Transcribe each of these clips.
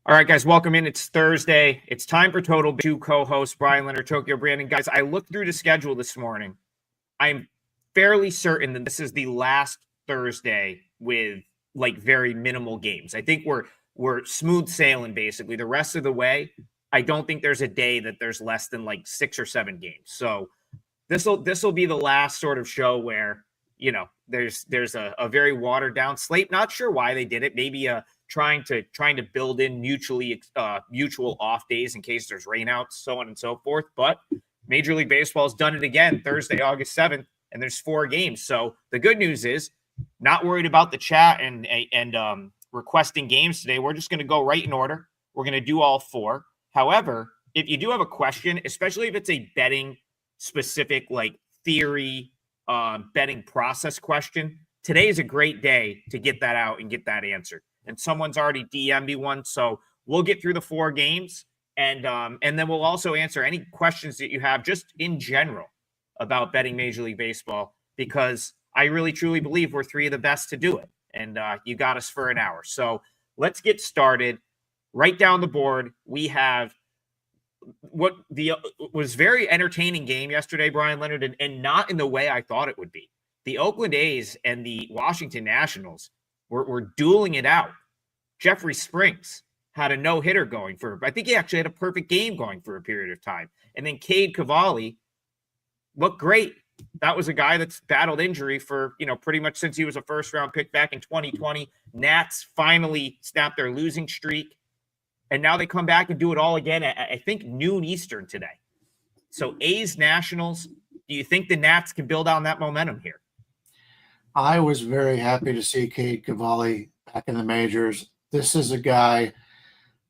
All right, guys, welcome in. It's Thursday. It's time for Total. Two co-hosts, Bryan, Leonard, Tokyo, Brandon. Guys, I looked through the schedule this morning. I'm fairly certain that this is the last Thursday with like very minimal games. I think we're smooth sailing basically. The rest of the way, I don't think there's a day that there's less than like 6 or 7 games. So this will be the last sort of show where there's a very watered down slate. Not sure why they did it. Maybe trying to build in mutual off days in case there's rainouts, so on and so forth. But Major League Baseball has done it again Thursday, August 7th, and there's 4 games. So the good news is, not worried about the chat and requesting games today. We're just going to go right in order. We're going to do all 4. However, if you do have a question, especially if it's a betting specific like theory betting process question, today is a great day to get that out and get that answered. And someone's already DM'd me one, so we'll get through the 4 games, and then we'll also answer any questions that you have just in general about betting Major League Baseball, because I really truly believe we're 3 of the best to do it, and you got us for an hour. So let's get started. Right down the board, we have what was very entertaining game yesterday, Bryan, Leonard, and not in the way I thought it would be. The Oakland A's and the Washington Nationals were dueling it out. Jeffrey Springs had a no-hitter going I think he actually had a perfect game going for a period of time. And then Cade Cavalli looked great. That was a guy that's battled injury for, pretty much since he was a first-round pick back in 2020. Nats finally snapped their losing streak. And now they come back and do it all again at, I think, noon Eastern today. So A's Nationals, do you think the Nats can build on that momentum here? I was very happy to see Cade Cavalli back in the majors. This is a guy,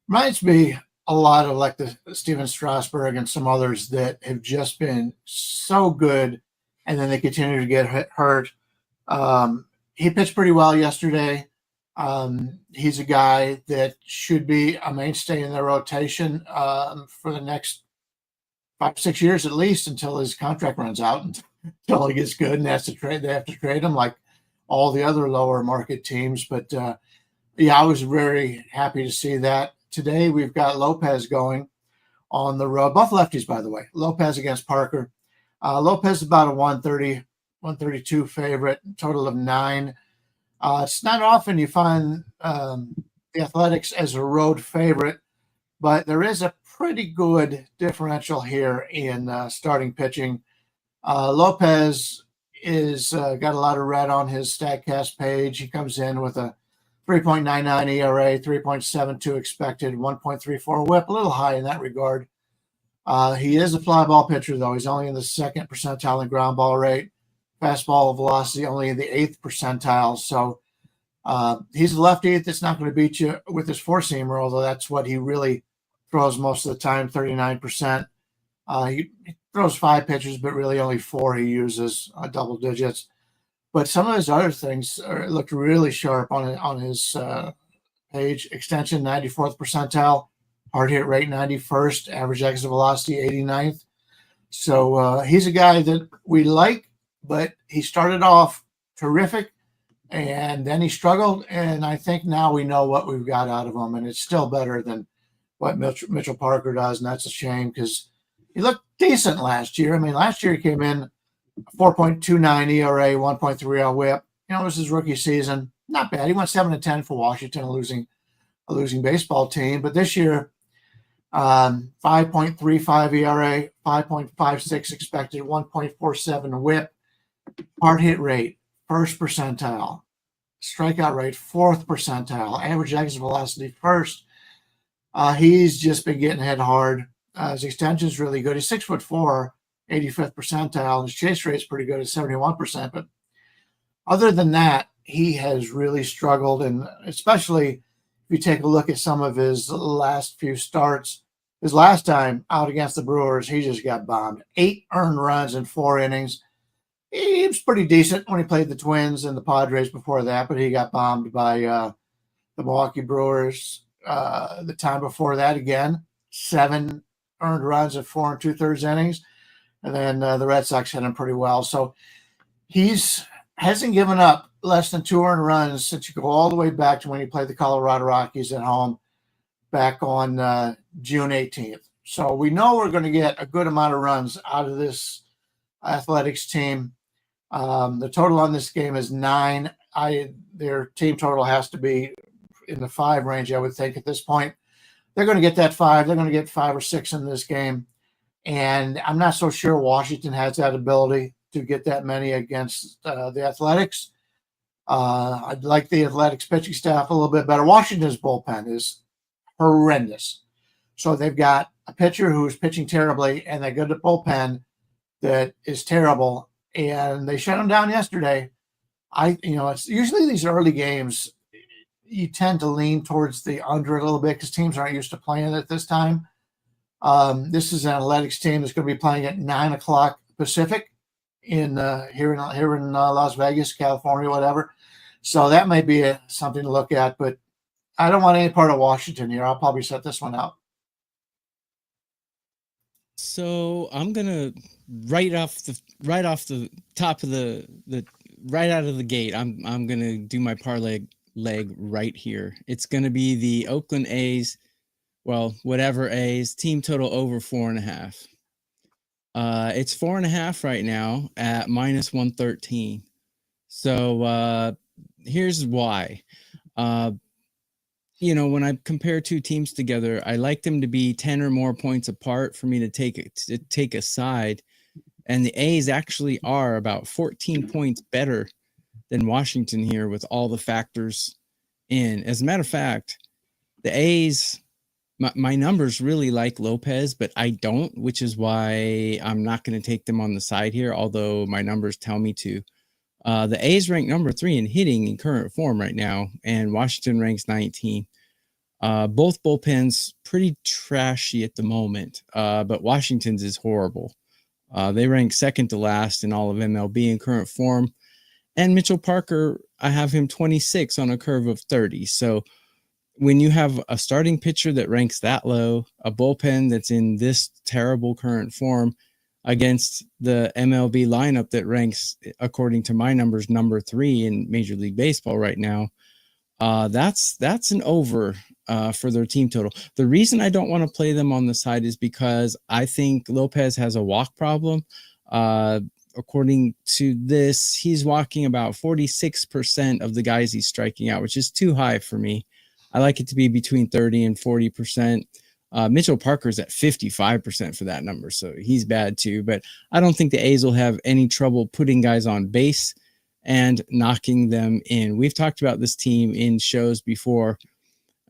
reminds me a lot of like the Steven Strasburg and some others that have just been so good, and then they continue to get hurt. He pitched pretty well yesterday. He's a guy that should be a mainstay in their rotation for the next 5-6 years at least, until his contract runs out, until he gets good and they have to trade him like all the other lower market teams. But I was very happy to see that. Today we've got Lopez going on the road. Both lefties, by the way. Lopez against Parker. Lopez is about a 130, 132 favorite, total of 9. It's not often you find the Athletics as a road favorite, but there is a pretty good differential here in starting pitching. Lopez is got a lot of red on his StatCast page. He comes in with a 3.99 ERA, 3.72 expected, 1.34 whip, a little high in that regard. He is a fly ball pitcher, though. He's only in the 2nd percentile in ground ball rate. Fastball velocity only in the 8th percentile. So he's a lefty that's not going to beat you with his four-seamer, although that's what he really throws most of the time, 39%. He throws 5 pitches, but really only 4 he uses, double digits. But some of his other things looked really sharp on his page. Extension, 94th percentile. Hard hit rate, 91st. Average exit velocity, 89th. So he's a guy that we like, but he started off terrific, and then he struggled, and I think now we know what we've got out of him, and it's still better than what Mitchell Parker does, and that's a shame because he looked decent last year. I mean, last year he came in 4.29 ERA, 1.30 whip. It was his rookie season. Not bad. He went 7-10 for Washington, a losing baseball team. But this year, 5.35 ERA, 5.56 expected, 1.47 whip. Hard hit rate, 1st percentile. Strikeout rate, 4th percentile. Average exit velocity, 1st. He's just been getting hit hard. His extension is really good. He's 6'4", 85th percentile. His chase rate is pretty good at 71%. But other than that, he has really struggled. And especially if you take a look at some of his last few starts, his last time out against the Brewers, he just got bombed. 8 earned runs in 4 innings. He was pretty decent when he played the Twins and the Padres before that, but he got bombed by the Milwaukee Brewers. The time before that, again, 7 earned runs at 4 2/3 innings. And then the Red Sox hit him pretty well. So hasn't given up less than 2 earned runs since you go all the way back to when he played the Colorado Rockies at home. back on June 18th. So we know we're going to get a good amount of runs out of this Athletics team. The total on this game is 9. Their team total has to be in the 5 range, I would think, at this point. They're going to get that 5. They're going to get 5 or 6 in this game. And I'm not so sure Washington has that ability to get that many against the Athletics. I'd like the Athletics pitching staff a little bit better. Washington's bullpen is horrendous. So they've got a pitcher who's pitching terribly, and they got a bullpen that is terrible, and they shut him down yesterday. It's usually these early games, you tend to lean towards the under a little bit because teams aren't used to playing at this time. This is an Athletics team that's going to be playing at 9:00 Pacific here in Las Vegas, California, whatever. So that may be something to look at, but I don't want any part of Washington here. I'll probably set this one out. So I'm gonna right off the top of the right out of the gate. I'm gonna do my parlay leg right here. It's gonna be the Oakland A's. Well, whatever A's team total over 4.5. It's 4.5 right now at -113. So here's why. When I compare two teams together, I like them to be 10 or more points apart for me to take a side. And the A's actually are about 14 points better than Washington here with all the factors in. As a matter of fact, the A's, my numbers really like Lopez, but I don't, which is why I'm not going to take them on the side here, although my numbers tell me to. The A's rank number 3 in hitting in current form right now, and Washington ranks 19. Both bullpens pretty trashy at the moment, but Washington's is horrible. They rank second to last in all of MLB in current form. And Mitchell Parker, I have him 26 on a curve of 30. So when you have a starting pitcher that ranks that low, a bullpen that's in this terrible current form against the MLB lineup that ranks, according to my numbers, number 3 in Major League Baseball right now, that's an over for their team total. The reason I don't want to play them on the side is because I think Lopez has a walk problem. According to this, he's walking about 46% of the guys he's striking out, which is too high for me. I like it to be between 30 and 40%. Mitchell Parker's at 55% for that number, so he's bad too. But I don't think the A's will have any trouble putting guys on base and knocking them in. We've talked about this team in shows before.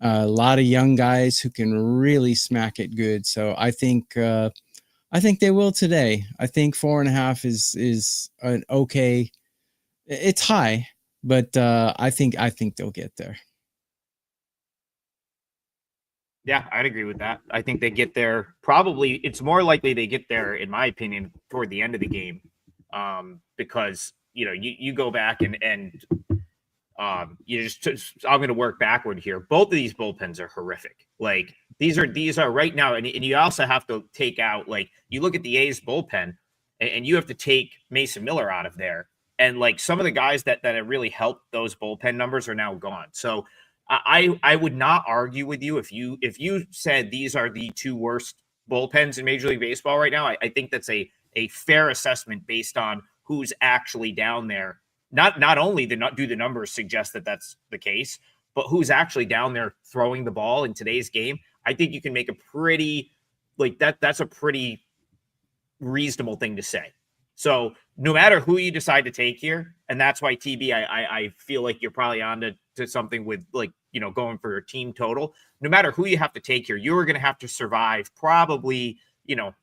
A lot of young guys who can really smack it good. So I think they will today. I think 4.5 is an okay. It's high, but I think they'll get there. Yeah, I'd agree with that. I think they get there. Probably, it's more likely they get there, in my opinion, toward the end of the game, because you go back and you just. I'm going to work backward here. Both of these bullpens are horrific. Like these are right now, and you also have to take out, like, you look at the A's bullpen, and you have to take Mason Miller out of there, and like some of the guys that have really helped those bullpen numbers are now gone. So I would not argue with you if you said these are the 2 worst bullpens in Major League Baseball right now. I think that's a fair assessment based on who's actually down there. Not only do the numbers suggest that that's the case, but who's actually down there throwing the ball in today's game. I think you can make a pretty that's a pretty reasonable thing to say. So no matter who you decide to take here, and that's why TB, I feel like you're probably on to something with going for your team total. No matter who you have to take here, you are going to have to survive probably,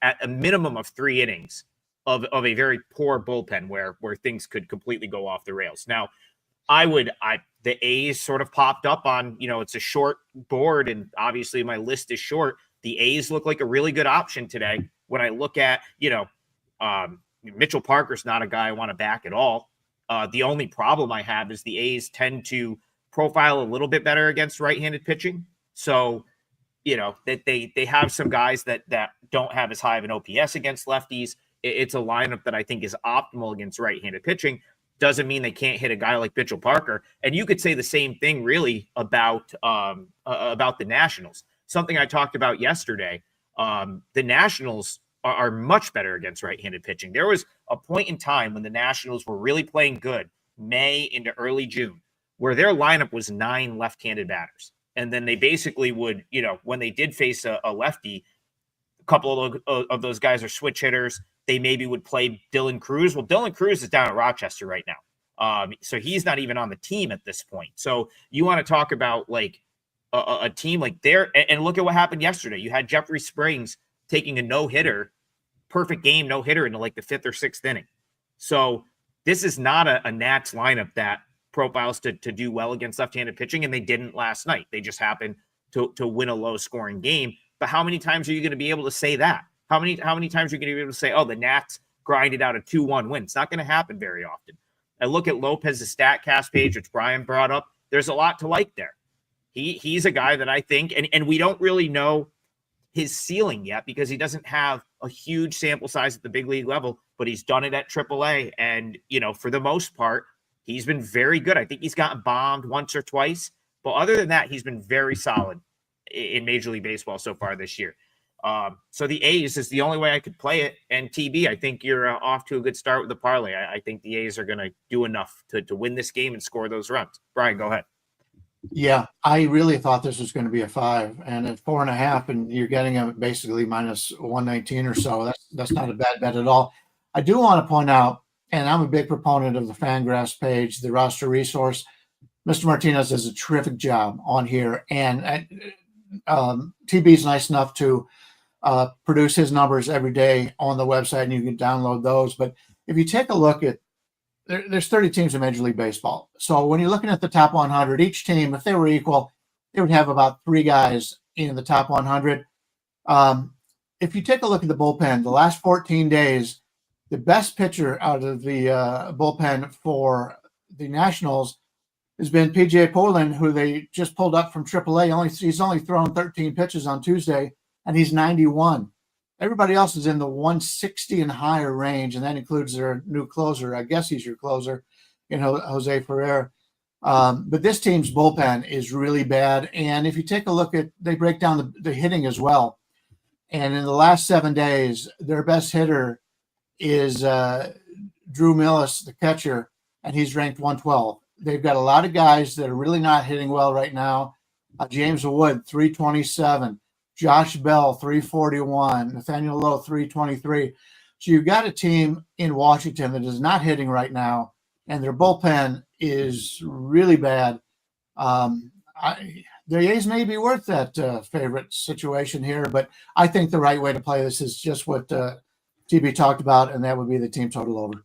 at a minimum of 3 innings of a very poor bullpen where things could completely go off the rails. Now, the A's sort of popped up on, it's a short board, and obviously my list is short. The A's look like a really good option today. When I look at, Mitchell Parker's not a guy I want to back at all. The only problem I have is the A's tend to profile a little bit better against right-handed pitching. So, that they have some guys that don't have as high of an OPS against lefties. It's a lineup that I think is optimal against right-handed pitching. Doesn't mean they can't hit a guy like Mitchell Parker. And you could say the same thing really about the Nationals. something I talked about yesterday. The Nationals are much better against right-handed pitching. There was a point in time when the Nationals were really playing good, May into early June, where their lineup was 9 left-handed batters. And then they basically would, when they did face a lefty, a couple of those guys are switch hitters. They maybe would play Dylan Cruz. Well, Dylan Cruz is down at Rochester right now. So he's not even on the team at this point. So you want to talk about like a team like there, and look at what happened yesterday. You had Jeffrey Springs taking a no-hitter, perfect game, no-hitter into like the 5th or 6th inning. So this is not a Nats lineup that profiles to do well against left-handed pitching, and they didn't last night. They just happened to win a low-scoring game. But how many times are you going to be able to say that? How many times are you going to be able to say, oh, the Nats grinded out a 2-1 win? It's not going to happen very often. I look at Lopez's StatCast page, which Bryan brought up. There's a lot to like there. He's a guy that I think, and we don't really know his ceiling yet because he doesn't have a huge sample size at the big league level, but he's done it at AAA. And, for the most part, he's been very good. I think he's gotten bombed once or twice, but other than that, he's been very solid in Major League Baseball so far this year. So the A's is the only way I could play it. And TB, I think you're off to a good start with the parlay. I think the A's are going to do enough to win this game and score those runs. Bryan, go ahead. Yeah, I really thought this was going to be a 5, and at 4.5, and you're getting them basically minus 119 or so. That's not a bad bet at all. I do want to point out, and I'm a big proponent of the Fangraphs page, the roster resource. Mr. Martinez does a terrific job on here, and TB's nice enough to produce his numbers every day on the website, and you can download those. But if you take a look at, there's 30 teams in Major League Baseball. So when you're looking at the top 100, each team, if they were equal, they would have about 3 guys in the top 100. If you take a look at the bullpen, the last 14 days, the best pitcher out of the bullpen for the Nationals has been P.J. Poland, who they just pulled up from AAA. He's only thrown 13 pitches on Tuesday, and he's 91. Everybody else is in the 160 and higher range, and that includes their new closer. I guess he's your closer, Jose Ferrer. But this team's bullpen is really bad. And if you take a look at, they break down the hitting as well. And in the last 7 days, their best hitter is Drew Millis, the catcher, and he's ranked 112. They've got a lot of guys that are really not hitting well right now. James Wood, 327. Josh Bell, 341. Nathaniel Lowe, 323. So you've got a team in Washington that is not hitting right now, and their bullpen is really bad. The A's may be worth that favorite situation here, but I think the right way to play this is just what TB talked about, and that would be the team total over.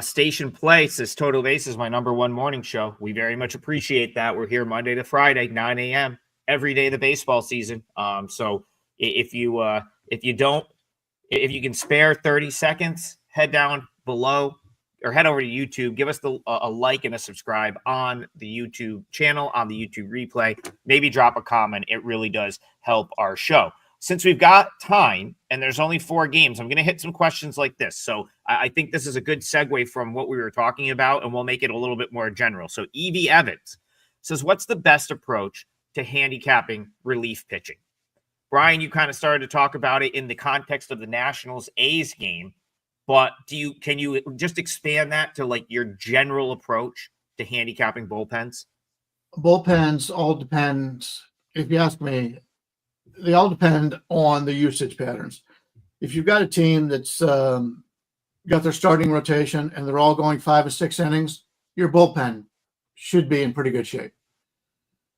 Station Play says Total Base is my number 1 morning show. We very much appreciate that. We're here Monday to Friday, 9 a.m. every day of the baseball season. So if you can spare 30 seconds, head down below or head over to YouTube, give us a like and a subscribe on the YouTube channel, on the YouTube replay. Maybe drop a comment. It really does help our show. Since we've got time and there's only 4 games, I'm going to hit some questions like this. So I think this is a good segue from what we were talking about, and we'll make it a little bit more general. So Evie Evans says, what's the best approach to handicapping relief pitching? Bryan, you kind of started to talk about it in the context of the Nationals A's game, but can you just expand that to like your general approach to handicapping bullpens? Bullpens all depends. If you ask me, they all depend on the usage patterns. If you've got a team that's got their starting rotation and they're all going 5 or 6 innings, your bullpen should be in pretty good shape.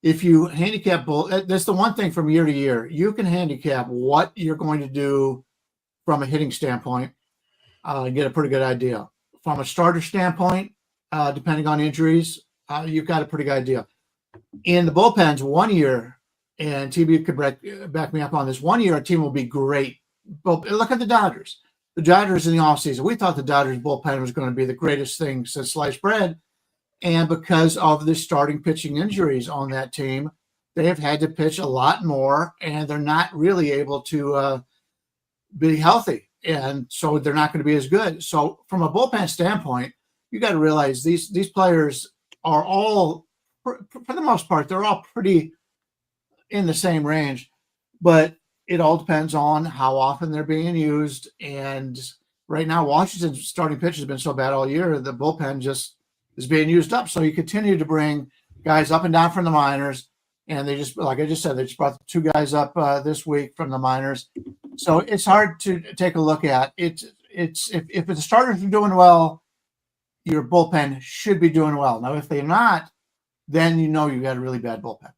If you handicap that's the one thing from year to year. You can handicap what you're going to do from a hitting standpoint and get a pretty good idea. From a starter standpoint, depending on injuries, you've got a pretty good idea. In the bullpens, 1 year, and TB could back me up on this, 1 year a team will be great. But look at the Dodgers. The Dodgers in the offseason, we thought the Dodgers bullpen was going to be the greatest thing since sliced bread. And because of the starting pitching injuries on that team, they have had to pitch a lot more, and they're not really able to be healthy. And so they're not going to be as good. So from a bullpen standpoint, you got to realize these players are all, for the most part, they're all pretty in the same range, but it all depends on how often they're being used. And right now, Washington's starting pitch has been so bad all year, the bullpen just is being used up. So you continue to bring guys up and down from the minors. And they just, like I just said, they just brought 2 guys up this week from the minors. So it's hard to take a look at. If the starters are doing well, your bullpen should be doing well. Now, if they're not, then you know you got a really bad bullpen.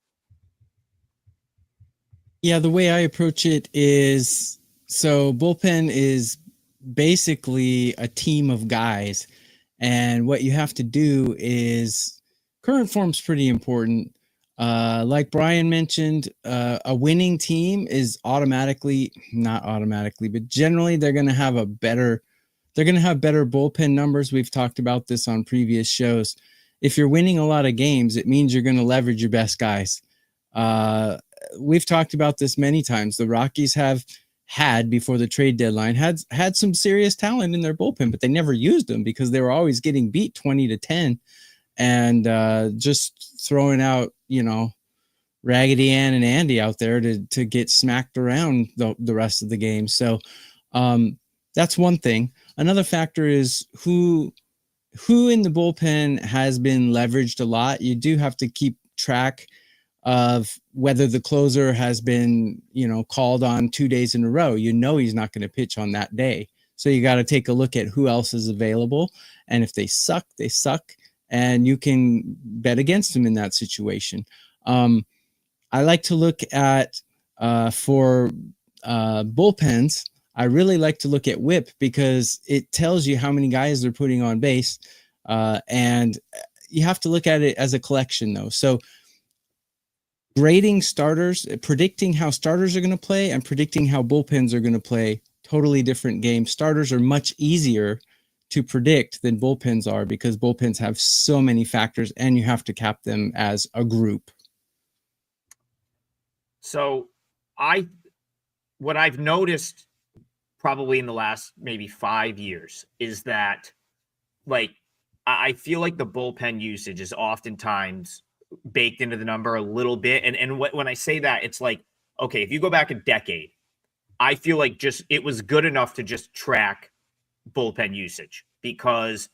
Yeah, the way I approach it is, so bullpen is basically a team of guys. And what you have to do is, current form's pretty important. Like Bryan mentioned, a winning team is not automatically, but generally they're going to have better bullpen numbers. We've talked about this on previous shows. If you're winning a lot of games, it means you're going to leverage your best guys. We've talked about this many times. The Rockies have had, before the trade deadline, had some serious talent in their bullpen, but they never used them because they were always getting beat 20-10 and just throwing out, Raggedy Ann and Andy out there to get smacked around the rest of the game. So that's one thing. Another factor is who in the bullpen has been leveraged a lot. You do have to keep track of whether the closer has been, called on 2 days in a row. He's not going to pitch on that day. So you got to take a look at who else is available. And if they suck, they suck. And you can bet against them in that situation. I like to look at, for bullpens, I really like to look at whip because it tells you how many guys they're putting on base. And you have to look at it as a collection, though. So grading starters, predicting how starters are going to play and predicting how bullpens are going to play, totally different games. Starters are much easier to predict than bullpens are because bullpens have so many factors and you have to cap them as a group. So what I've noticed probably in the last maybe 5 years is that, I feel like the bullpen usage is oftentimes baked into the number a little bit. And when I say that, it's like, okay, if you go back a decade, I feel like it was good enough to just track bullpen usage because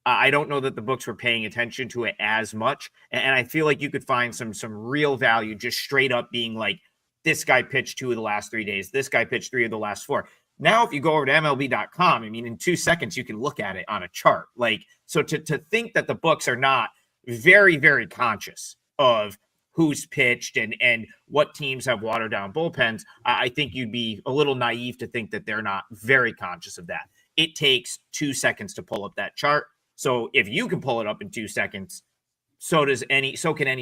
I don't know that the books were paying attention to it as much. And I feel like you could find some real value just straight up being like, this guy pitched 2 of the last 3 days. This guy pitched 3 of the last 4. Now, if you go over to MLB.com, in 2 seconds, you can look at it on a chart. So to think that the books are not very, very conscious of who's pitched and what teams have watered down bullpens, I think you'd be a little naive to think that they're not very conscious of that. It takes 2 seconds to pull up that chart. So if you can pull it up in 2 seconds, so can any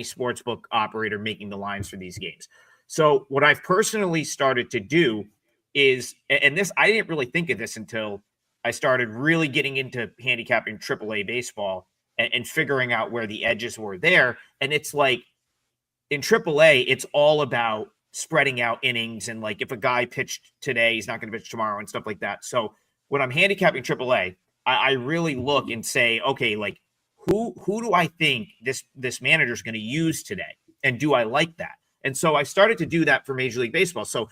sportsbook operator making the lines for these games. So what I've personally started to do is, and this, I didn't really think of this until I started really getting into handicapping AAA baseball and figuring out where the edges were there. And it's like in AAA, it's all about spreading out innings. And if a guy pitched today, he's not going to pitch tomorrow and stuff like that. So when I'm handicapping AAA, I really look and say, okay, who do I think this manager is going to use today? And do I like that? And so I started to do that for Major League Baseball. So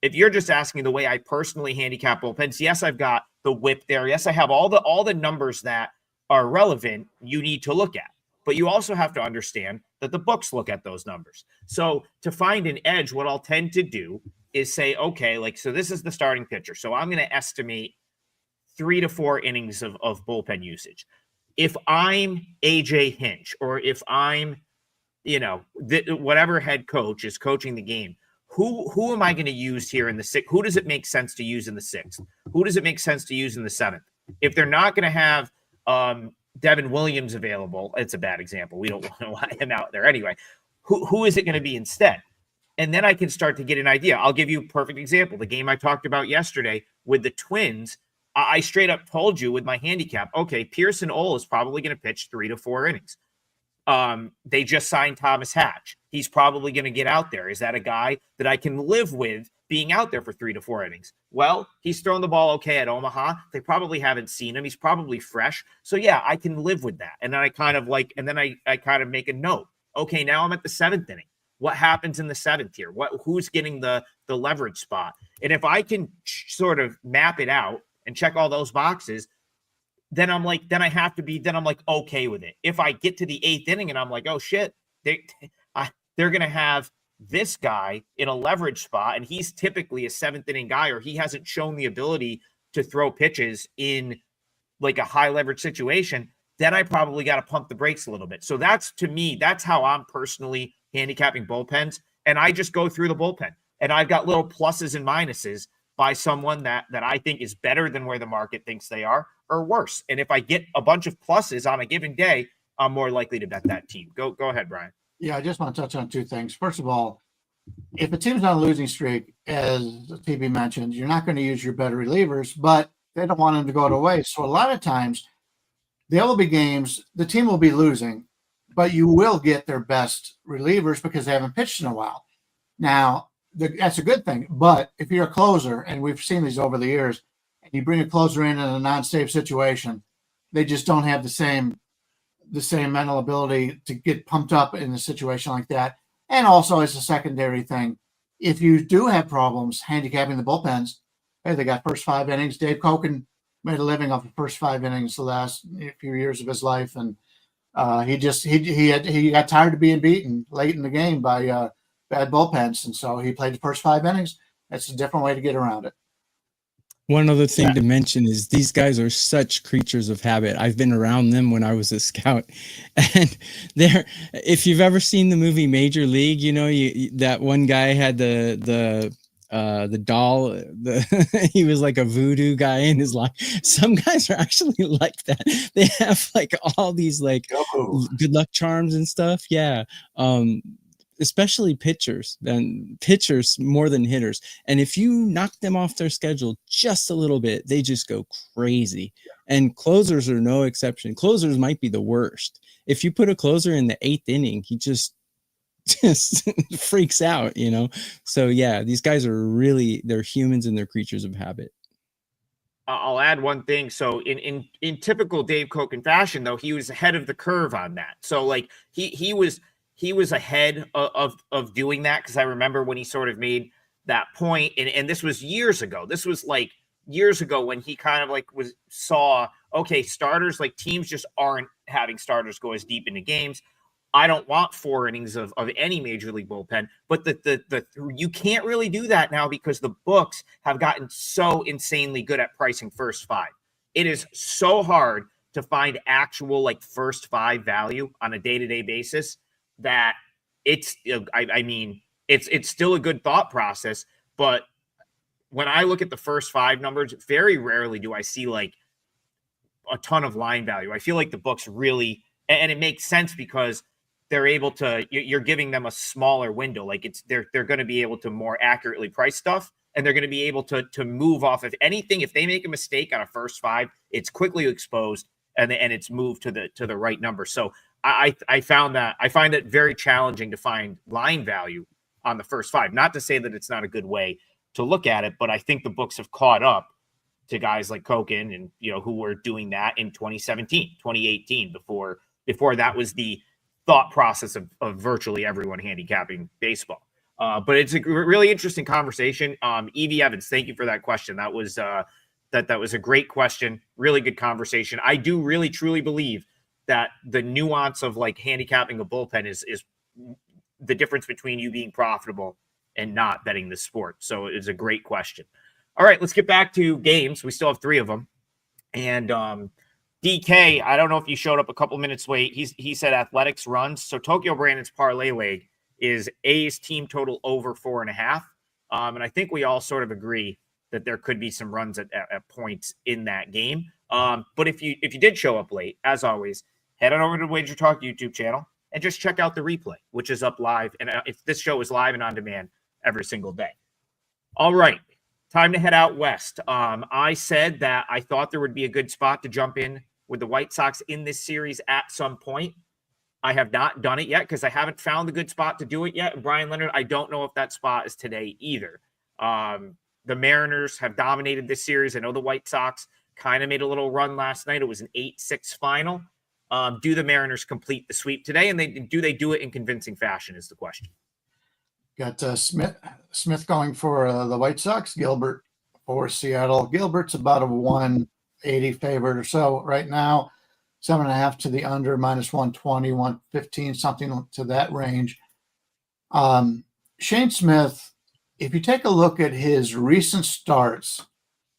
if you're just asking the way I personally handicap bullpens, yes, I've got the whip there. Yes, I have all the numbers that are relevant you need to look at. But you also have to understand that the books look at those numbers. So to find an edge, what I'll tend to do is say, okay, so this is the starting pitcher. So I'm going to estimate 3 to 4 innings of bullpen usage. If I'm AJ Hinch or if I'm, whatever head coach is coaching the game, who am I going to use here in the 6th? Who does it make sense to use in the 6th? Who does it make sense to use in the 7th? If they're not going to have Devin Williams available, it's a bad example. We don't want to lie him out there anyway. Who is it going to be instead? And then I can start to get an idea. I'll give you a perfect example. The game I talked about yesterday with the Twins, I straight up told you with my handicap, okay, Pearson Ole is probably going to pitch 3 to 4 innings. They just signed Thomas Hatch. He's probably going to get out there. Is that a guy that I can live with being out there for 3 to 4 innings? Well, he's thrown the ball okay at Omaha. They probably haven't seen him. He's probably fresh. So yeah, I can live with that. And then I kind of I kind of make a note. Okay, now I'm at the 7th inning. What happens in the 7th here? Who's getting the leverage spot? And if I can sort of map it out and check all those boxes, then I'm like, okay with it. If I get to the 8th inning and I'm like, oh shit, they're going to have this guy in a leverage spot, and he's typically a 7th inning guy, or he hasn't shown the ability to throw pitches in like a high leverage situation, then I probably got to pump the brakes a little bit. So that's, to me, that's how I'm personally handicapping bullpens. And I just go through the bullpen, and I've got little pluses and minuses by someone that I think is better than where the market thinks they are, or worse. And if I get a bunch of pluses on a given day, I'm more likely to bet that team. Go ahead, Bryan. Yeah, I just want to touch on two things. First of all, if a team's on a losing streak, as TB mentioned, you're not going to use your better relievers, but they don't want them to go to waste. So a lot of times, there will be games, the team will be losing, but you will get their best relievers because they haven't pitched in a while. Now, that's a good thing. But if you're a closer, and we've seen these over the years, and you bring a closer in a non-safe situation, they just don't have the same mental ability to get pumped up in a situation like that. And also, as a secondary thing, if you do have problems handicapping the bullpens, hey, they got first 5 innings. Dave Koken made a living off the first 5 innings the last few years of his life, and he got tired of being beaten late in the game by bad bullpens, and so he played the first 5 innings. That's a different way to get around it. One other thing to mention is these guys are such creatures of habit. I've been around them when I was a scout, and if you've ever seen the movie Major League, that one guy had the doll, he was like a voodoo guy in his life. Some guys are actually like that. They have like all these like good luck charms and stuff. Yeah. Especially pitchers more than hitters. And if you knock them off their schedule just a little bit, they just go crazy. And closers are no exception. Closers might be the worst. If you put a closer in the 8th inning, he just freaks out, So yeah, these guys are they're humans and they're creatures of habit. I'll add one thing. So in typical Dave Koken fashion, though, he was ahead of the curve on that. So like he was ahead of doing that, because I remember when he sort of made that point, and this was years ago. This was like years ago when he kind of like saw, okay, starters, like teams just aren't having starters go as deep into games. I don't want 4 innings of any major league bullpen, but you can't really do that now because the books have gotten so insanely good at pricing first 5. It is so hard to find actual like first 5 value on a day-to-day basis that it's still a good thought process. But when I look at the first 5 numbers, very rarely do I see like a ton of line value. I feel like the books really, and it makes sense because they're able to, you're giving them a smaller window. Like they're going to be able to more accurately price stuff, and they're going to be able to move off of anything. If they make a mistake on a first 5, it's quickly exposed and it's moved to the right number. So I find it very challenging to find line value on the first 5. Not to say that it's not a good way to look at it, but I think the books have caught up to guys like Koken and who were doing that in 2017, 2018, before that was the thought process of virtually everyone handicapping baseball. But it's a really interesting conversation. Evie Evans, thank you for that question. That was that was a great question. Really good conversation. I do really truly believe that the nuance of like handicapping a bullpen is the difference between you being profitable and not betting the sport. So it's a great question. All right, let's get back to games. We still have 3 of them. And DK, I don't know if you showed up a couple minutes late. He said Athletics runs. So Tokyo Brandon's parlay leg is A's team total over 4.5. And I think we all sort of agree that there could be some runs at points in that game. But if you did show up late, as always, head on over to the Wager Talk YouTube channel and just check out the replay, which is up live. And if this show is live and on demand every single day. All right, time to head out west. I said that I thought there would be a good spot to jump in with the White Sox in this series at some point. I have not done it yet because I haven't found the good spot to do it yet. And Bryan Leonard, I don't know if that spot is today either. The Mariners have dominated this series. I know the White Sox kind of made a little run last night. It was an 8-6 final. Do the Mariners complete the sweep today? And do they do it in convincing fashion is the question. Got Smith going for the White Sox, Gilbert for Seattle. Gilbert's about a 180 favorite or so right now, 7.5 to the under, minus 120, 115, something to that range. Shane Smith, if you take a look at his recent starts,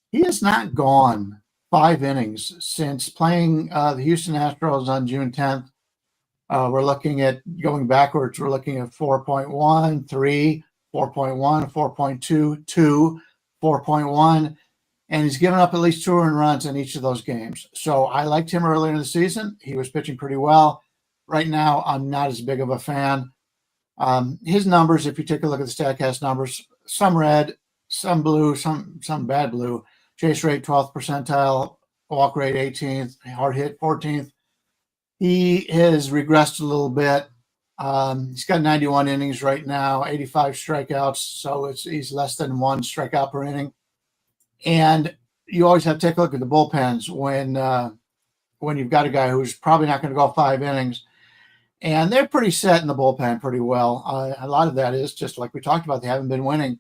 he has not gone 5 innings since playing the Houston Astros on June 10th. We're looking at going backwards. We're looking at 4.1, 3, 4.1, 4.2, 2, 4.1, and he's given up at least 2 earned runs in each of those games. So I liked him earlier in the season. He was pitching pretty well. Right now, I'm not as big of a fan. His numbers, if you take a look at the StatCast numbers, some red, some blue, some bad blue. Chase rate 12th percentile, walk rate 18th, hard hit 14th. He has regressed a little bit. He's got 91 innings right now, 85 strikeouts, so he's less than 1 strikeout per inning. And you always have to take a look at the bullpens when you've got a guy who's probably not going to go 5 innings. And they're pretty set in the bullpen pretty well. A lot of that is just like we talked about. They haven't been winning.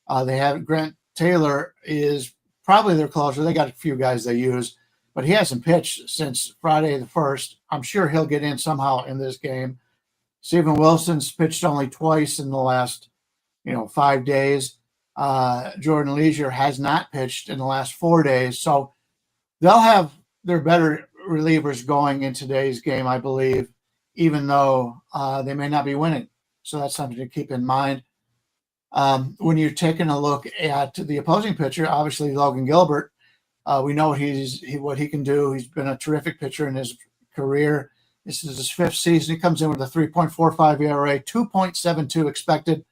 Grant Taylor is probably their closer. They got a few guys they use, but he hasn't pitched since Friday the 1st. I'm sure he'll get in somehow in this game. Steven Wilson's pitched only twice in the last, 5 days. Jordan Leisure has not pitched in the last 4 days. So they'll have their better relievers going in today's game, I believe, even though they may not be winning. So that's something to keep in mind. When you're taking a look at the opposing pitcher, obviously Logan Gilbert, we know what he can do. He's been a terrific pitcher in his career. This is his 5th season. He comes in with a 3.45 ERA, 2.72 expected,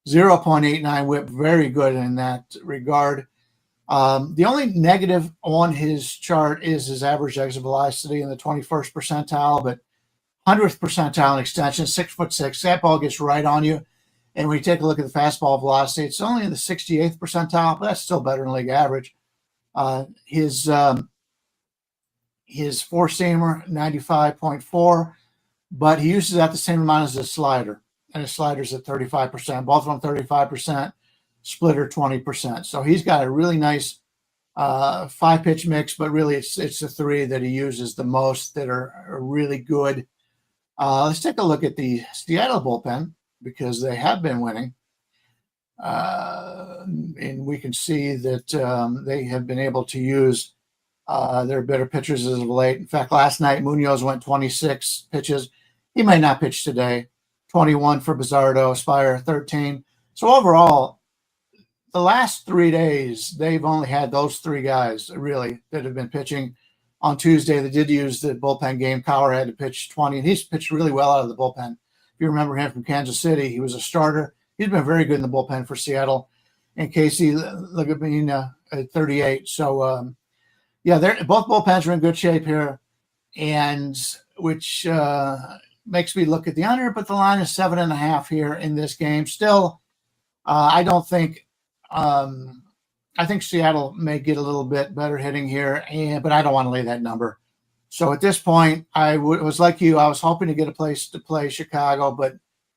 0.89 whip. Very good in that regard. The only negative on his chart is his average exit velocity in the 21st percentile, but 100th percentile in extension, 6'6". That ball gets right on you. And when you take a look at the fastball velocity, it's only in the 68th percentile, but that's still better than league average. His four-seamer, 95.4, but he uses that the same amount as his slider, and his slider's at 35%. Both of them 35%, splitter 20%. So he's got a really nice 5-pitch mix, but really it's the 3 that he uses the most that are really good. Let's take a look at the Seattle bullpen because they have been winning. And we can see that they have been able to use their better pitchers as of late. In fact, last night, Munoz went 26 pitches. He may not pitch today. 21 for Bizzardo, Spire 13. So overall, the last 3 days, they've only had those 3 guys really that have been pitching. On Tuesday, they did use the bullpen game. Cowher had to pitch 20, and he's pitched really well out of the bullpen. If you remember him from Kansas City, he was a starter. He's been very good in the bullpen for Seattle. And Casey Legumina at 38. So, both bullpens are in good shape here, and which makes me look at the under, but the line is 7.5 here in this game. Still, I don't think I think Seattle may get a little bit better hitting here, but I don't want to lay that number. So at this point, was like you. I was hoping to get a place to play Chicago, but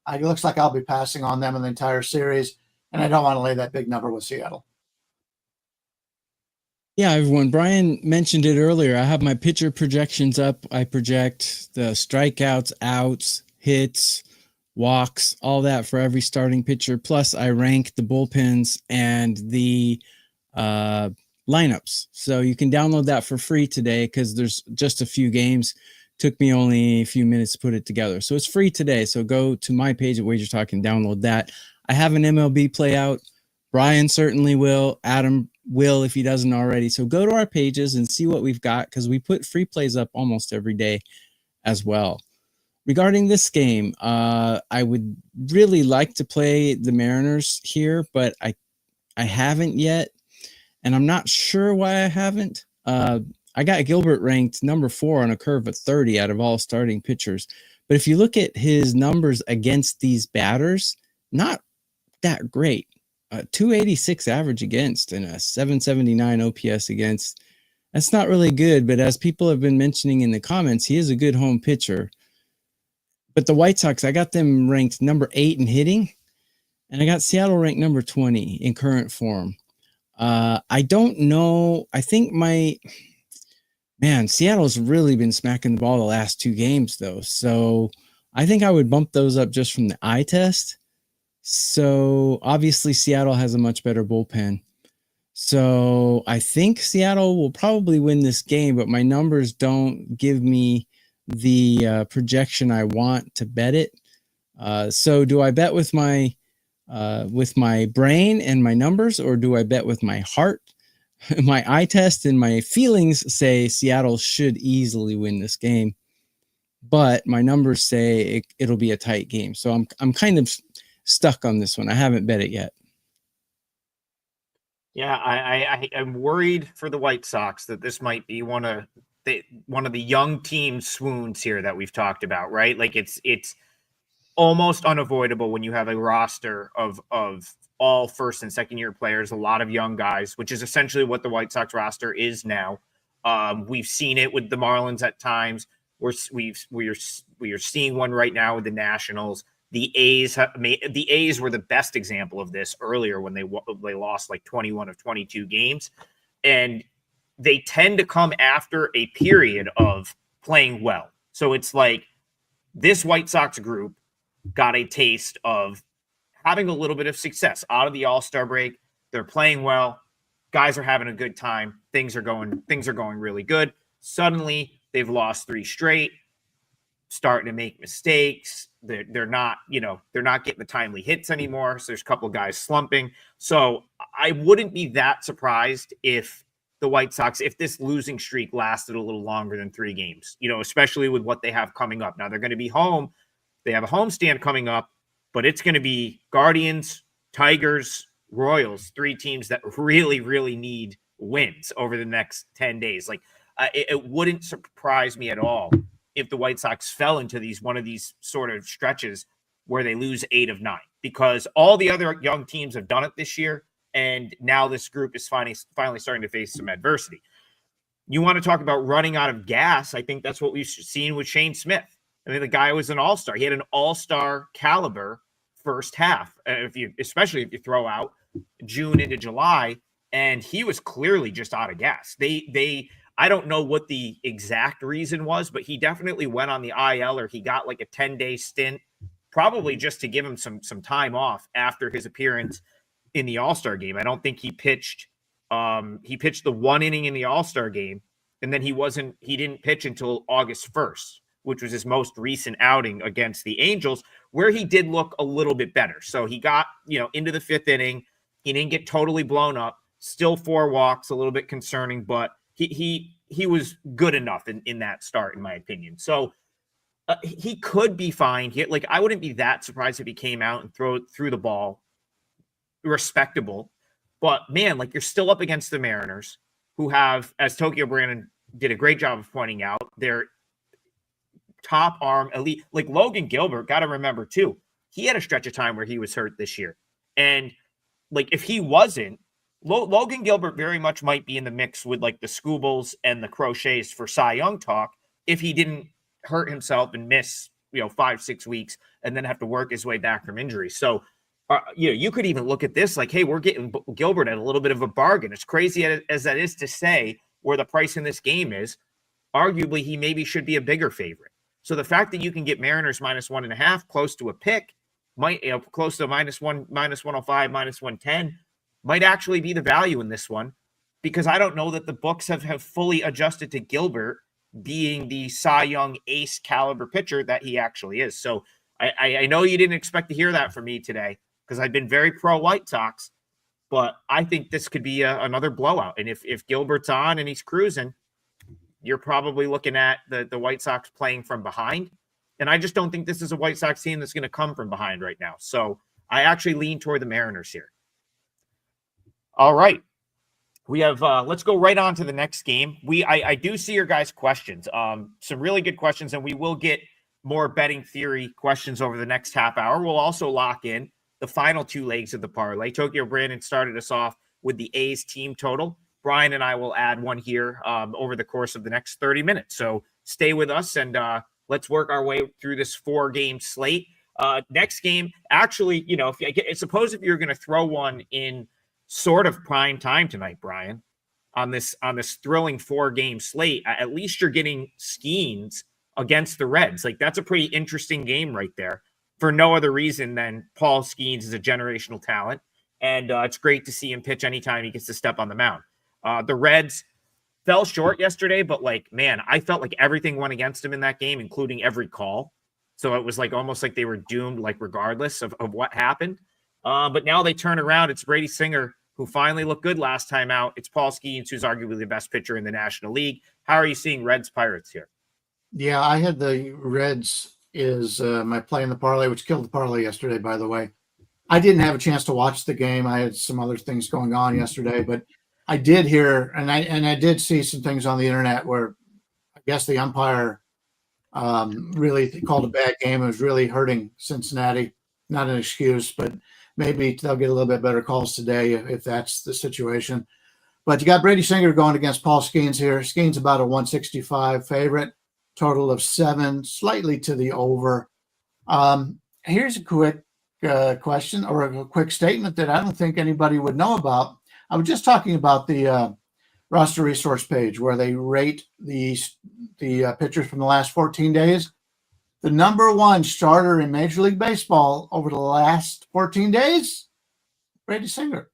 it looks like I'll be passing on them in the entire series, and I don't want to lay that big number with Seattle. Yeah, everyone. Bryan mentioned it earlier. I have my pitcher projections up. I project the strikeouts, outs, hits, walks, all that for every starting pitcher. Plus, I rank the bullpens and the lineups. So you can download that for free today because there's just a few games. Took me only a few minutes to put it together. So it's free today. So go to my page at Wager Talk and download that. I have an MLB play out. Bryan certainly will. Adam will if he doesn't already. So go to our pages and see what we've got because we put free plays up almost every day as well. Regarding this game, I would really like to play the Mariners here, but I haven't yet. And I'm not sure why I haven't. I got Gilbert ranked number 4 on a curve of 30 out of all starting pitchers. But if you look at his numbers against these batters, not that great. 286 average against and a 779 OPS against. That's not really good, but as people have been mentioning in the comments, he is a good home pitcher. But the White Sox, I got them ranked number 8 in hitting and I got Seattle ranked number 20 in current form. I don't know. I think Seattle's really been smacking the ball the last 2 games, though. So I think I would bump those up just from the eye test. So obviously Seattle has a much better bullpen. So I think Seattle will probably win this game, but my numbers don't give me the projection I want to bet it. So do I bet with my brain and my numbers, or do I bet with my heart? My eye test and my feelings say Seattle should easily win this game, but my numbers say it'll be a tight game. So I'm kind of stuck on this one. I haven't bet it yet. Yeah, I'm worried for the White Sox that this might be one of the young team swoons here that we've talked about, right? Like it's almost unavoidable when you have a roster of all first and second year players, a lot of young guys, which is essentially what the White Sox roster is now. We've seen it with the Marlins at times. We are seeing one right now with the Nationals. The A's were the best example of this earlier when they lost like 21 of 22 games, and they tend to come after a period of playing well. So it's like this White Sox group got a taste of having a little bit of success out of the All-Star break. They're playing well. Guys are having a good time. Things are going really good. Suddenly they've lost 3 straight, starting to make mistakes. They're not getting the timely hits anymore. So there's a couple of guys slumping. So I wouldn't be that surprised if the White Sox, if this losing streak lasted a little longer than 3 games, especially with what they have coming up. Now they're going to be home. They have a homestand coming up, but it's going to be Guardians, Tigers, Royals, 3 teams that really, really need wins over the next 10 days. Like it wouldn't surprise me at all if the White Sox fell into one of these sort of stretches where they lose 8 of 9, because all the other young teams have done it this year. And now this group is finally starting to face some adversity. You want to talk about running out of gas? I think that's what we've seen with Shane Smith. I mean, the guy was an all-star. He had an all-star caliber first half, especially if you throw out June into July, and he was clearly just out of gas. I don't know what the exact reason was, but he definitely went on the IL, or he got like a 10-day stint, probably just to give him some time off after his appearance in the All-Star game. I don't think he pitched. He pitched the 1 inning in the All-Star game, and then he didn't pitch until August 1st, which was his most recent outing against the Angels, where he did look a little bit better. So he got, into the 5th inning. He didn't get totally blown up. Still 4 walks, a little bit concerning, but he was good enough in that start, in my opinion. So he could be fine. I wouldn't be that surprised if he came out and threw the ball respectable. But man, you're still up against the Mariners, who have, as Tokyo Brandon did a great job of pointing out, their top arm elite. Like Logan Gilbert, got to remember too, he had a stretch of time where he was hurt this year. And if he wasn't, Logan Gilbert very much might be in the mix with the Scoobles and the Crochets for Cy Young talk if he didn't hurt himself and miss 5-6 weeks and then have to work his way back from injury. So you could even look at this hey, we're getting Gilbert at a little bit of a bargain. As crazy as that is to say, where the price in this game is, arguably he maybe should be a bigger favorite. So the fact that you can get Mariners -1.5, close to a pick, close to -1, -105, -110, might actually be the value in this one, because I don't know that the books have fully adjusted to Gilbert being the Cy Young ace caliber pitcher that he actually is. So I know you didn't expect to hear that from me today, because I've been very pro White Sox, but I think this could be another blowout. And if Gilbert's on and he's cruising, you're probably looking at the White Sox playing from behind. And I just don't think this is a White Sox team that's going to come from behind right now. So I actually lean toward the Mariners here. All right. We have, let's go right on to the next game. I do see your guys' questions, some really good questions, and we will get more betting theory questions over the next half hour. We'll also lock in the final 2 legs of the parlay. Tokyo Brandon started us off with the A's team total. Bryan and I will add one here over the course of the next 30 minutes. So stay with us and let's work our way through this 4-game slate. Next game, actually, suppose if you're going to throw one in sort of prime time tonight, Bryan, on this thrilling 4-game slate, at least you're getting Skeens against the Reds. Like, that's a pretty interesting game right there for no other reason than Paul Skeens is a generational talent. And it's great to see him pitch anytime he gets to step on the mound. The Reds fell short yesterday, but man, I felt like everything went against him in that game, including every call. So it was almost like they were doomed, regardless of what happened. But now they turn around. It's Brady Singer, who finally looked good last time out. It's Paul Skeens, who's arguably the best pitcher in the National League. How are you seeing Reds Pirates here? Yeah, I had the Reds is my play in the parlay, which killed the parlay yesterday, by the way. I didn't have a chance to watch the game. I had some other things going on yesterday, but I did hear, and I did see some things on the internet where I guess the umpire really called a bad game. It was really hurting Cincinnati. Not an excuse, but maybe they'll get a little bit better calls today if that's the situation. But you got Brady Singer going against Paul Skeens here. Skeens about a 165 favorite, total of 7, slightly to the over. Here's a quick question or a quick statement that I don't think anybody would know about. I was just talking about the roster resource page where they rate the pitchers from the last 14 days. The number 1 starter in Major League Baseball over the last 14 days, Brady Singer.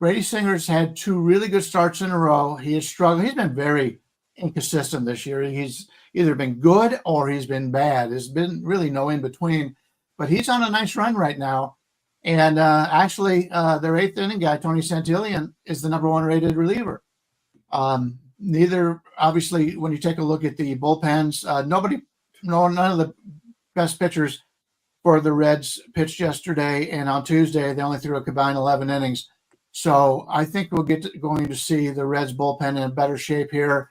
Brady Singer's had 2 really good starts in a row. He has struggled. He's been very inconsistent this year. He's either been good or he's been bad. There's been really no in between. But he's on a nice run right now. And actually, their 8th inning guy, Tony Santillan, is the number 1 rated reliever. Obviously, when you take a look at the bullpens, none of the best pitchers for the Reds pitched yesterday. And on Tuesday, they only threw a combined 11 innings. So I think we'll going to see the Reds bullpen in better shape here.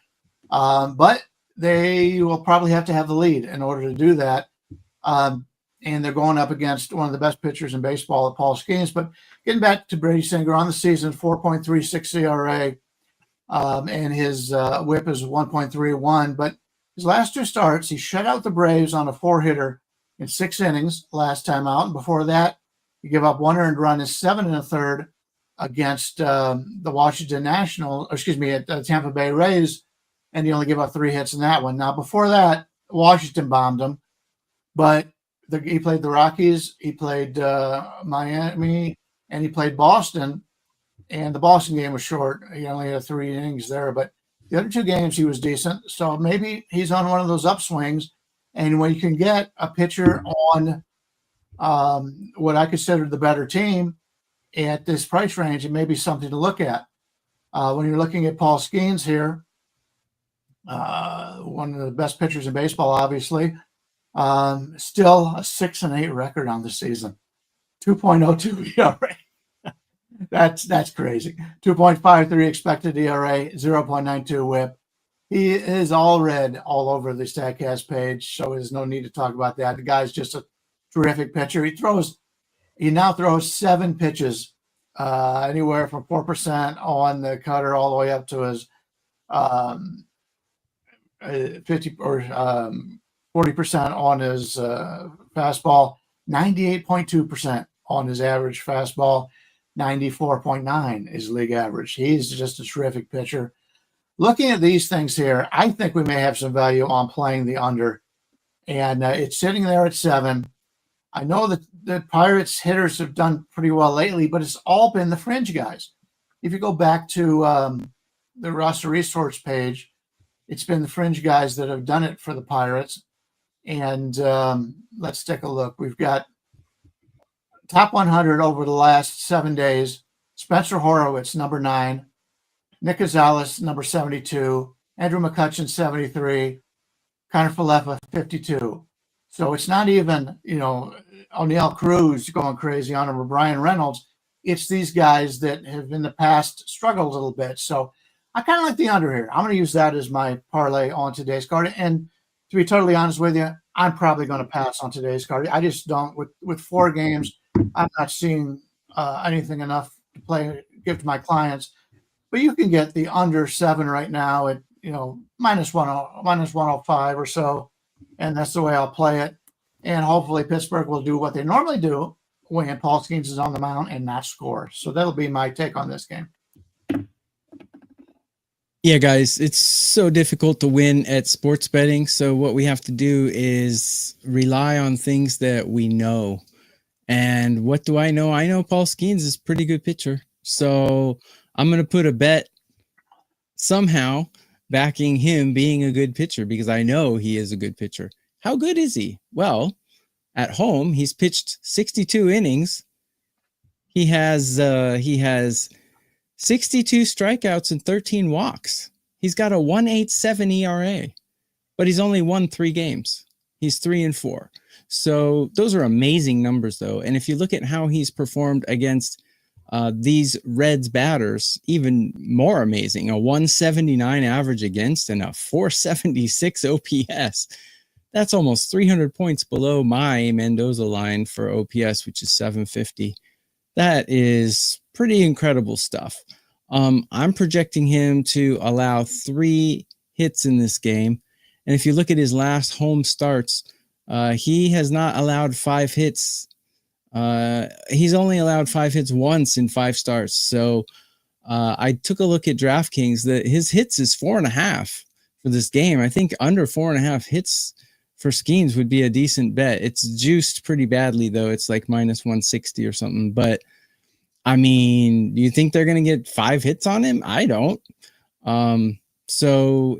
But they will probably have to have the lead in order to do that. And they're going up against one of the best pitchers in baseball, Paul Skeens. But getting back to Brady Singer on the season, 4.36 ERA, and his whip is 1.31. But his last 2 starts, he shut out the Braves on a 4-hitter in 6 innings last time out. And before that, he gave up 1 earned run in 7 1/3 against the Tampa Bay Rays, and he only gave up 3 hits in that one. Now, before that, Washington bombed him, but he played the Rockies, he played Miami, and he played Boston, and the Boston game was short. He only had 3 innings there, but the other 2 games he was decent. So maybe he's on one of those upswings, and when you can get a pitcher on what I consider the better team at this price range, it may be something to look at. When you're looking at Paul Skeens here, one of the best pitchers in baseball, obviously, still a 6-8 record on the season, 2.02 ERA. That's crazy. 2.53 expected ERA, 0.92 WHIP. He is all red all over the StatCast page, so there's no need to talk about that. The guy's just a terrific pitcher. He now throws 7 pitches, anywhere from 4% on the cutter all the way up to his 50 or 40% on his fastball, 98.2% on his average fastball, 94.9 is league average. He's just a terrific pitcher. Looking at these things here, I think we may have some value on playing the under, and it's sitting there at 7. I know that the Pirates hitters have done pretty well lately, but it's all been the fringe guys. If you go back to the roster resource page, it's been the fringe guys that have done it for the Pirates. And let's take a look. We've got top 100 over the last 7 days. Spencer Horowitz, number 9. Nick Gonzalez, number 72. Andrew McCutcheon, 73. Connor Falefa, 52. So it's not even, O'Neill Cruz going crazy on him or Bryan Reynolds. It's these guys that have in the past struggled a little bit. So I kind of like the under here. I'm going to use that as my parlay on today's card. And to be totally honest with you, I'm probably going to pass on today's card. I just don't. With 4 games, I'm not seeing anything enough to give to my clients. But you can get the under 7 right now at minus 105 or so, and that's the way I'll play it. And hopefully Pittsburgh will do what they normally do when Paul Skeens is on the mound and not score. So that'll be my take on this game. Yeah, guys, it's so difficult to win at sports betting. So what we have to do is rely on things that we know. And what do I know? I know Paul Skeens is a pretty good pitcher. So I'm going to put a bet somehow backing him being a good pitcher because I know he is a good pitcher. How good is he? Well, at home, he's pitched 62 innings. He has 62 strikeouts and 13 walks. He's got a 1.87 ERA, but he's only won 3 games. He's 3-4. So those are amazing numbers, though. And if you look at how he's performed against these Reds batters, even more amazing. A 179 average against and a 476 OPS. That's almost 300 points below my Mendoza line for OPS, which is 750. That is pretty incredible stuff. I'm projecting him to allow 3 hits in this game. And if you look at his last home starts, he has not allowed 5 hits. He's only allowed 5 hits once in 5 starts. So I took a look at DraftKings. His hits is 4.5 for this game. I think under 4.5 hits for Skeens would be a decent bet. It's juiced pretty badly, though. It's like minus 160 or something. But I mean, do you think they're going to get 5 hits on him? I don't. So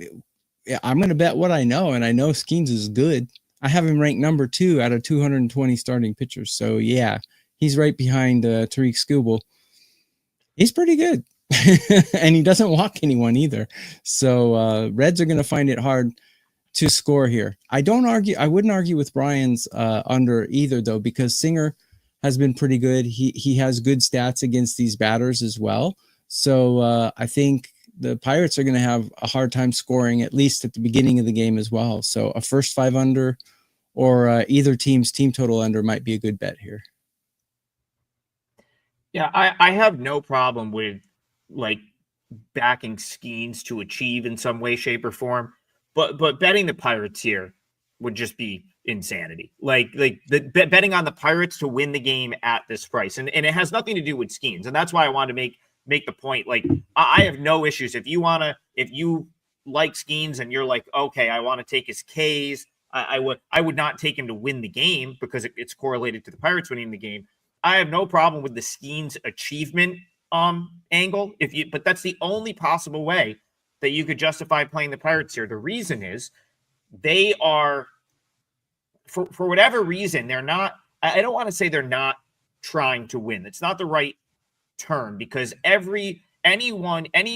yeah, I'm going to bet what I know, and I know Skeens is good. I have him ranked number 2 out of 220 starting pitchers. So yeah, he's right behind Tariq Skubal. He's pretty good, and he doesn't walk anyone either. So Reds are going to find it hard to score here. I wouldn't argue with Bryan's under either, though, because Singer has been pretty good. He has good stats against these batters as well. So I think the Pirates are going to have a hard time scoring, at least at the beginning of the game as well. So a first 5 under or either team's team total under might be a good bet here. Yeah, I have no problem with like backing Skeens to achieve in some way, shape, or form. But betting the Pirates here would just be insanity. Like betting on the Pirates to win the game at this price. And it has nothing to do with Skeens. And that's why I wanted to make the point. Like, I have no issues. If you like Skeens and you're like, okay, I want to take his Ks, I would not take him to win the game because it's correlated to the Pirates winning the game. I have no problem with the Skeens achievement angle. But that's the only possible way that you could justify playing the Pirates here. The reason is they are, for whatever reason, they're not, I don't want to say they're not trying to win. It's not the right term, because any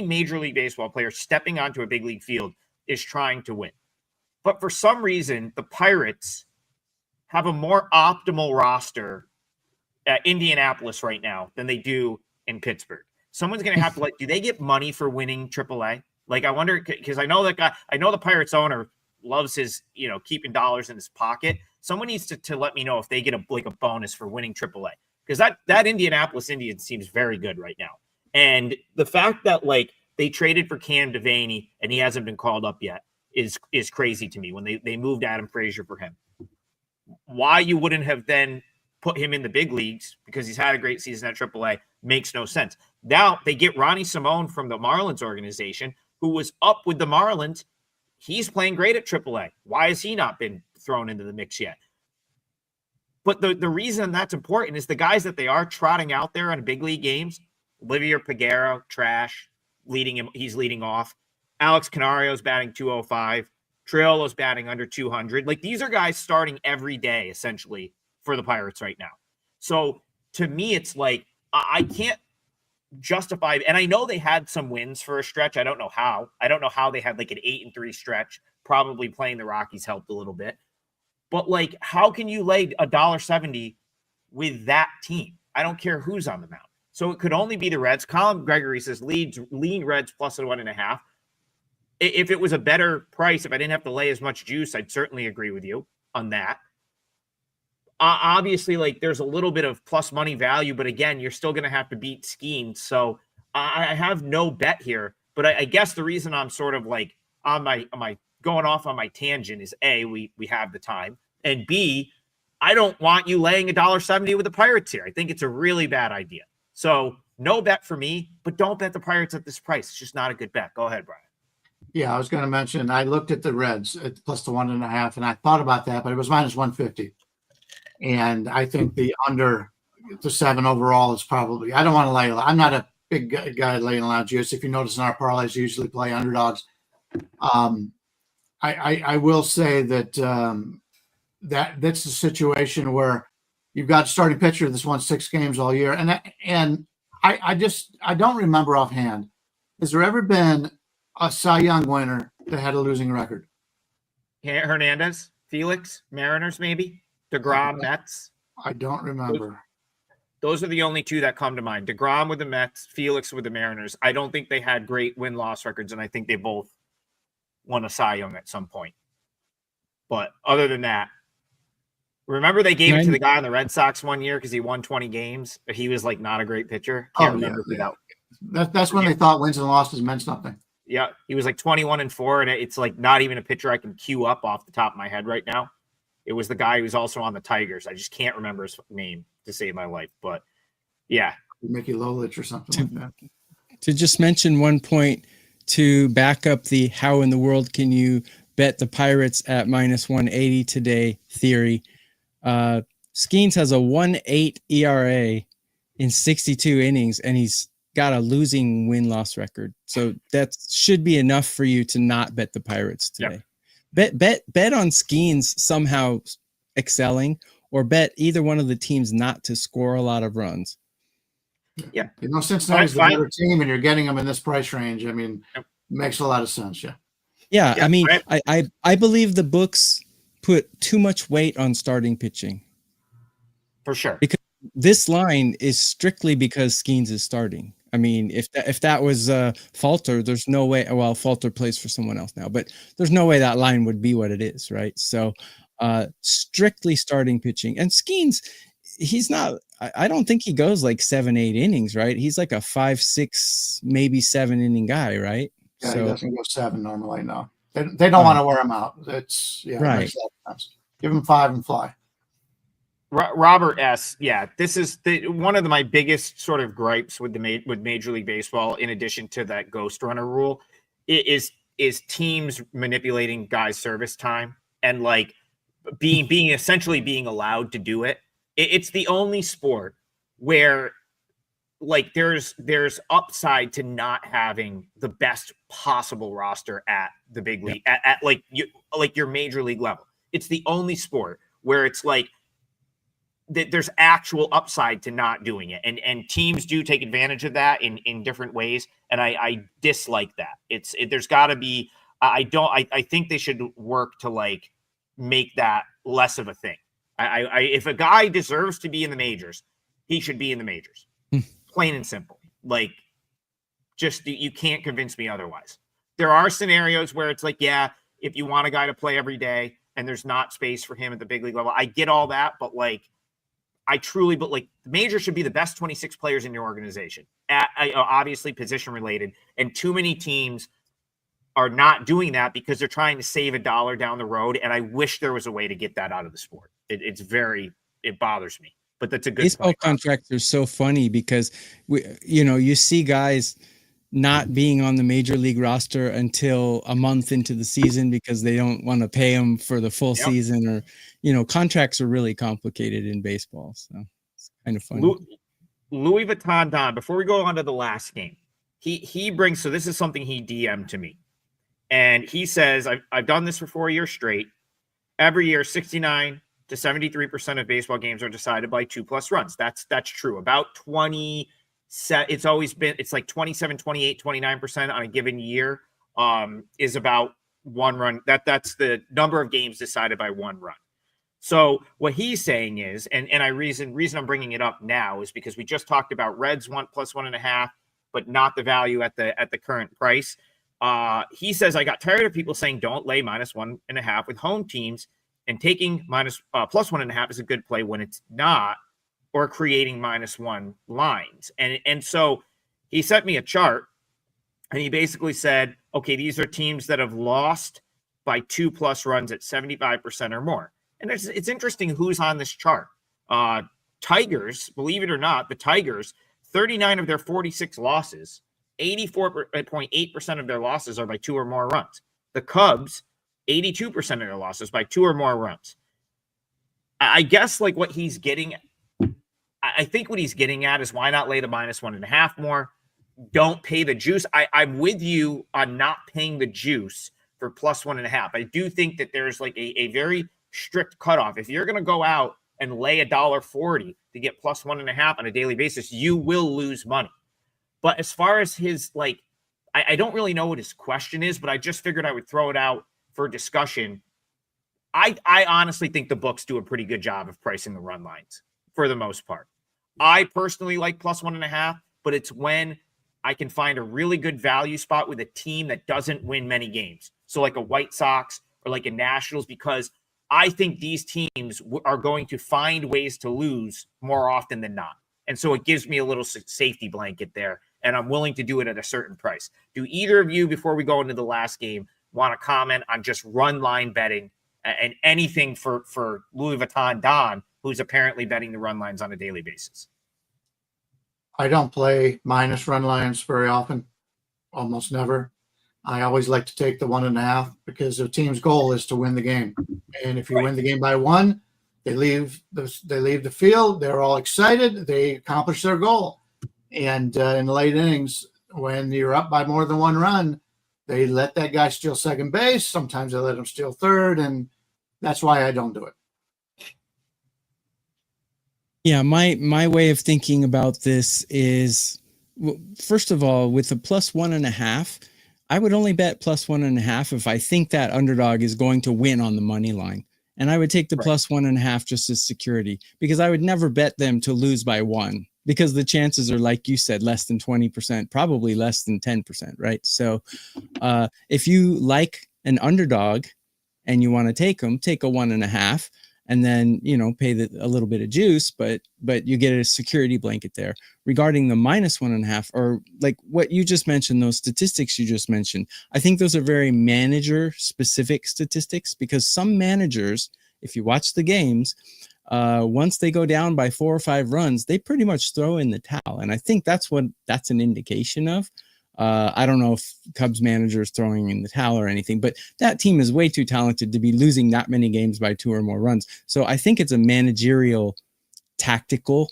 Major League Baseball player stepping onto a big league field is trying to win. But for some reason, the Pirates have a more optimal roster at Indianapolis right now than they do in Pittsburgh. Someone's going to have to do they get money for winning AAA? Like, I wonder, because I know the Pirates owner loves his, keeping dollars in his pocket. Someone needs to let me know if they get a bonus for winning AAA, because that Indianapolis Indians seems very good right now. And the fact that they traded for Cam Devaney and he hasn't been called up yet is crazy to me. When they moved Adam Frazier for him, why you wouldn't have then put him in the big leagues because he's had a great season at AAA makes no sense. Now they get Ronnie Simone from the Marlins organization, who was up with the Marlins. He's playing great at AAA. Why has he not been thrown into the mix yet? But the reason that's important is the guys that they are trotting out there in big league games. Olivier Peguero, trash, he's leading off. Alex Canario's batting 205. Triolo's batting under 200. These are guys starting every day, essentially, for the Pirates right now. So to me, it's I can't justify, and I know they had some wins for a stretch. I don't know how they had an 8-3 stretch. Probably playing the Rockies helped a little bit. But how can you lay $1.70 with that team? I don't care who's on the mound. So it could only be the Reds. Colin Gregory says lean Reds plus 1.5. If it was a better price, if I didn't have to lay as much juice, I'd certainly agree with you on that. Obviously, there's a little bit of plus money value, but again, you're still going to have to beat Skeens. So I have no bet here. But I guess the reason I'm sort of on my going off on my tangent is A, we have the time, and B, I don't want you laying $1.70 with the Pirates here. I think it's a really bad idea. So no bet for me, but don't bet the Pirates at this price. It's just not a good bet. Go ahead, Brian. Yeah, I was going to mention, I looked at the Reds at plus the 1.5, and I thought about that, but it was minus 150. And I think the under the 7 overall is probably, I don't want to lay, I'm not a big guy laying a lot of juice. If you notice in our parlays, usually play underdogs. I will say that that's the situation where you've got a starting pitcher that's won 6 games all year. And I don't remember offhand, has there ever been a Cy Young winner that had a losing record? Hernandez, Felix, Mariners, maybe DeGrom, Mets. I don't remember. Those are the only 2 that come to mind. DeGrom with the Mets, Felix with the Mariners. I don't think they had great win-loss records, and I think they both won a Cy Young at some point. But other than that, remember they gave it to the guy on the Red Sox one year because he won 20 games. He was like not a great pitcher. Can't remember who that. That's when they thought wins and losses meant something. Yeah, he was like 21-4, and it's like not even a pitcher I can cue up off the top of my head right now. It was the guy who's also on the Tigers. I just can't remember his name to save my life. But yeah, Mickey Lolich or something like that. To just mention one point to back up the how in the world can you bet the Pirates at minus 180 today theory. Skeens has a 1.8 ERA in 62 innings, and he's got a losing win-loss record. So that should be enough for you to not bet the Pirates today. Yep. Bet on Skeens somehow excelling, or bet either one of the teams not to score a lot of runs. Yeah. Cincinnati's the better team, and you're getting them in this price range. I mean, it makes a lot of sense. Yeah. I mean, I believe the books put too much weight on starting pitching. For sure. Because this line is strictly because Skeens is starting. I mean, if that was Falter, there's no way. Well, Falter plays for someone else now, but there's no way that line would be what it is, right? So, strictly starting pitching. And Skeens, he's not. I don't think he goes like 7-8 innings, right? He's like a 5-6, maybe 7 inning guy, right? Yeah, so, he doesn't go 7 normally. No, they don't want to wear him out. It's right. Give him 5 and fly. Robert S. Yeah, this is one of my biggest sort of gripes with Major League Baseball. In addition to that ghost runner rule, is teams manipulating guys' service time and like being essentially being allowed to do it. It's the only sport where like there's upside to not having the best possible roster at the big league at like your major league level. It's the only sport where it's like there's actual upside to not doing it. And teams do take advantage of that in different ways. And I dislike that. There's gotta be, I think they should work to like make that less of a thing. If a guy deserves to be in the majors, he should be in the majors, plain and simple. Like just, you can't convince me otherwise. There are scenarios where it's like, yeah, if you want a guy to play every day and there's not space for him at the big league level, I get all that, but like, but like the major should be the best 26 players in your organization, obviously position related. And too many teams are not doing that because they're trying to save $1 down the road. And I wish there was a way to get that out of the sport. It bothers me, but that's a good baseball point. Contracts are so funny because you see guys not being on the major league roster until a month into the season because they don't want to pay them for the full season, or contracts are really complicated in baseball. So it's kind of funny. Louis Vuitton Don, before we go on to the last game, he brings, so this is something he DM'd to me. And he says, I've done this for 4 years straight. Every year, 69 to 73% of baseball games are decided by 2+ runs. That's true. About 20, it's always been, it's like 27, 28, 29% on a given year is about 1 run. That's the number of games decided by 1 run. So what he's saying is, and reason I'm bringing it up now is because we just talked about Reds plus 1.5, but not the value at the current price. He says, I got tired of people saying don't lay minus 1.5 with home teams, and taking plus 1.5 is a good play when it's not, or creating -1 lines. And so he sent me a chart, and he basically said, okay, these are teams that have lost by 2+ runs at 75% or more. And it's interesting who's on this chart. Tigers, believe it or not, the Tigers, 39 of their 46 losses, 84.8% of their losses are by 2 or more runs. The Cubs, 82% of their losses by 2 or more runs. I guess like what he's getting, I think what he's getting at is why not lay the -1.5 more? Don't pay the juice. I'm with you on not paying the juice for +1.5. I do think that there's like a very strict cutoff. If you're going to go out and lay $1.40 to get +1.5 on a daily basis, you will lose money. But as far as his, like, I don't really know what his question is, but I just figured I would throw it out for discussion. I honestly think the books do a pretty good job of pricing the run lines for the most part. I personally like +1.5, but it's when I can find a really good value spot with a team that doesn't win many games. So like a White Sox or like a Nationals, because I think these teams are going to find ways to lose more often than not. And so it gives me a little safety blanket there, and I'm willing to do it at a certain price. Do either of you, before we go into the last game, want to comment on just run line betting and anything for Louis Vuitton Don, who's apparently betting the run lines on a daily basis? I don't play minus run lines very often, almost never. I always like to take the 1.5 because the team's goal is to win the game. And if you win the game by 1, they leave the field. They're all excited. They accomplish their goal. And in the late innings, when you're up by more than 1 run, they let that guy steal second base. Sometimes they let him steal third, and that's why I don't do it. Yeah, my way of thinking about this is, well, first of all, with a +1.5, I would only bet +1.5 if I think that underdog is going to win on the money line. And I would take the +1.5 just as security, because I would never bet them to lose by 1, because the chances are, like you said, less than 20%, probably less than 10%, right? So if you like an underdog and you want to take them, take a 1.5. And then, pay a little bit of juice, but you get a security blanket there. Regarding the -1.5, or like what you just mentioned, those statistics you just mentioned, I think those are very manager specific statistics, because some managers, if you watch the games, once they go down by 4 or 5 runs, they pretty much throw in the towel. And I think that's an indication of. I don't know if Cubs manager is throwing in the towel or anything, but that team is way too talented to be losing that many games by 2 or more runs. So I think it's a managerial, tactical,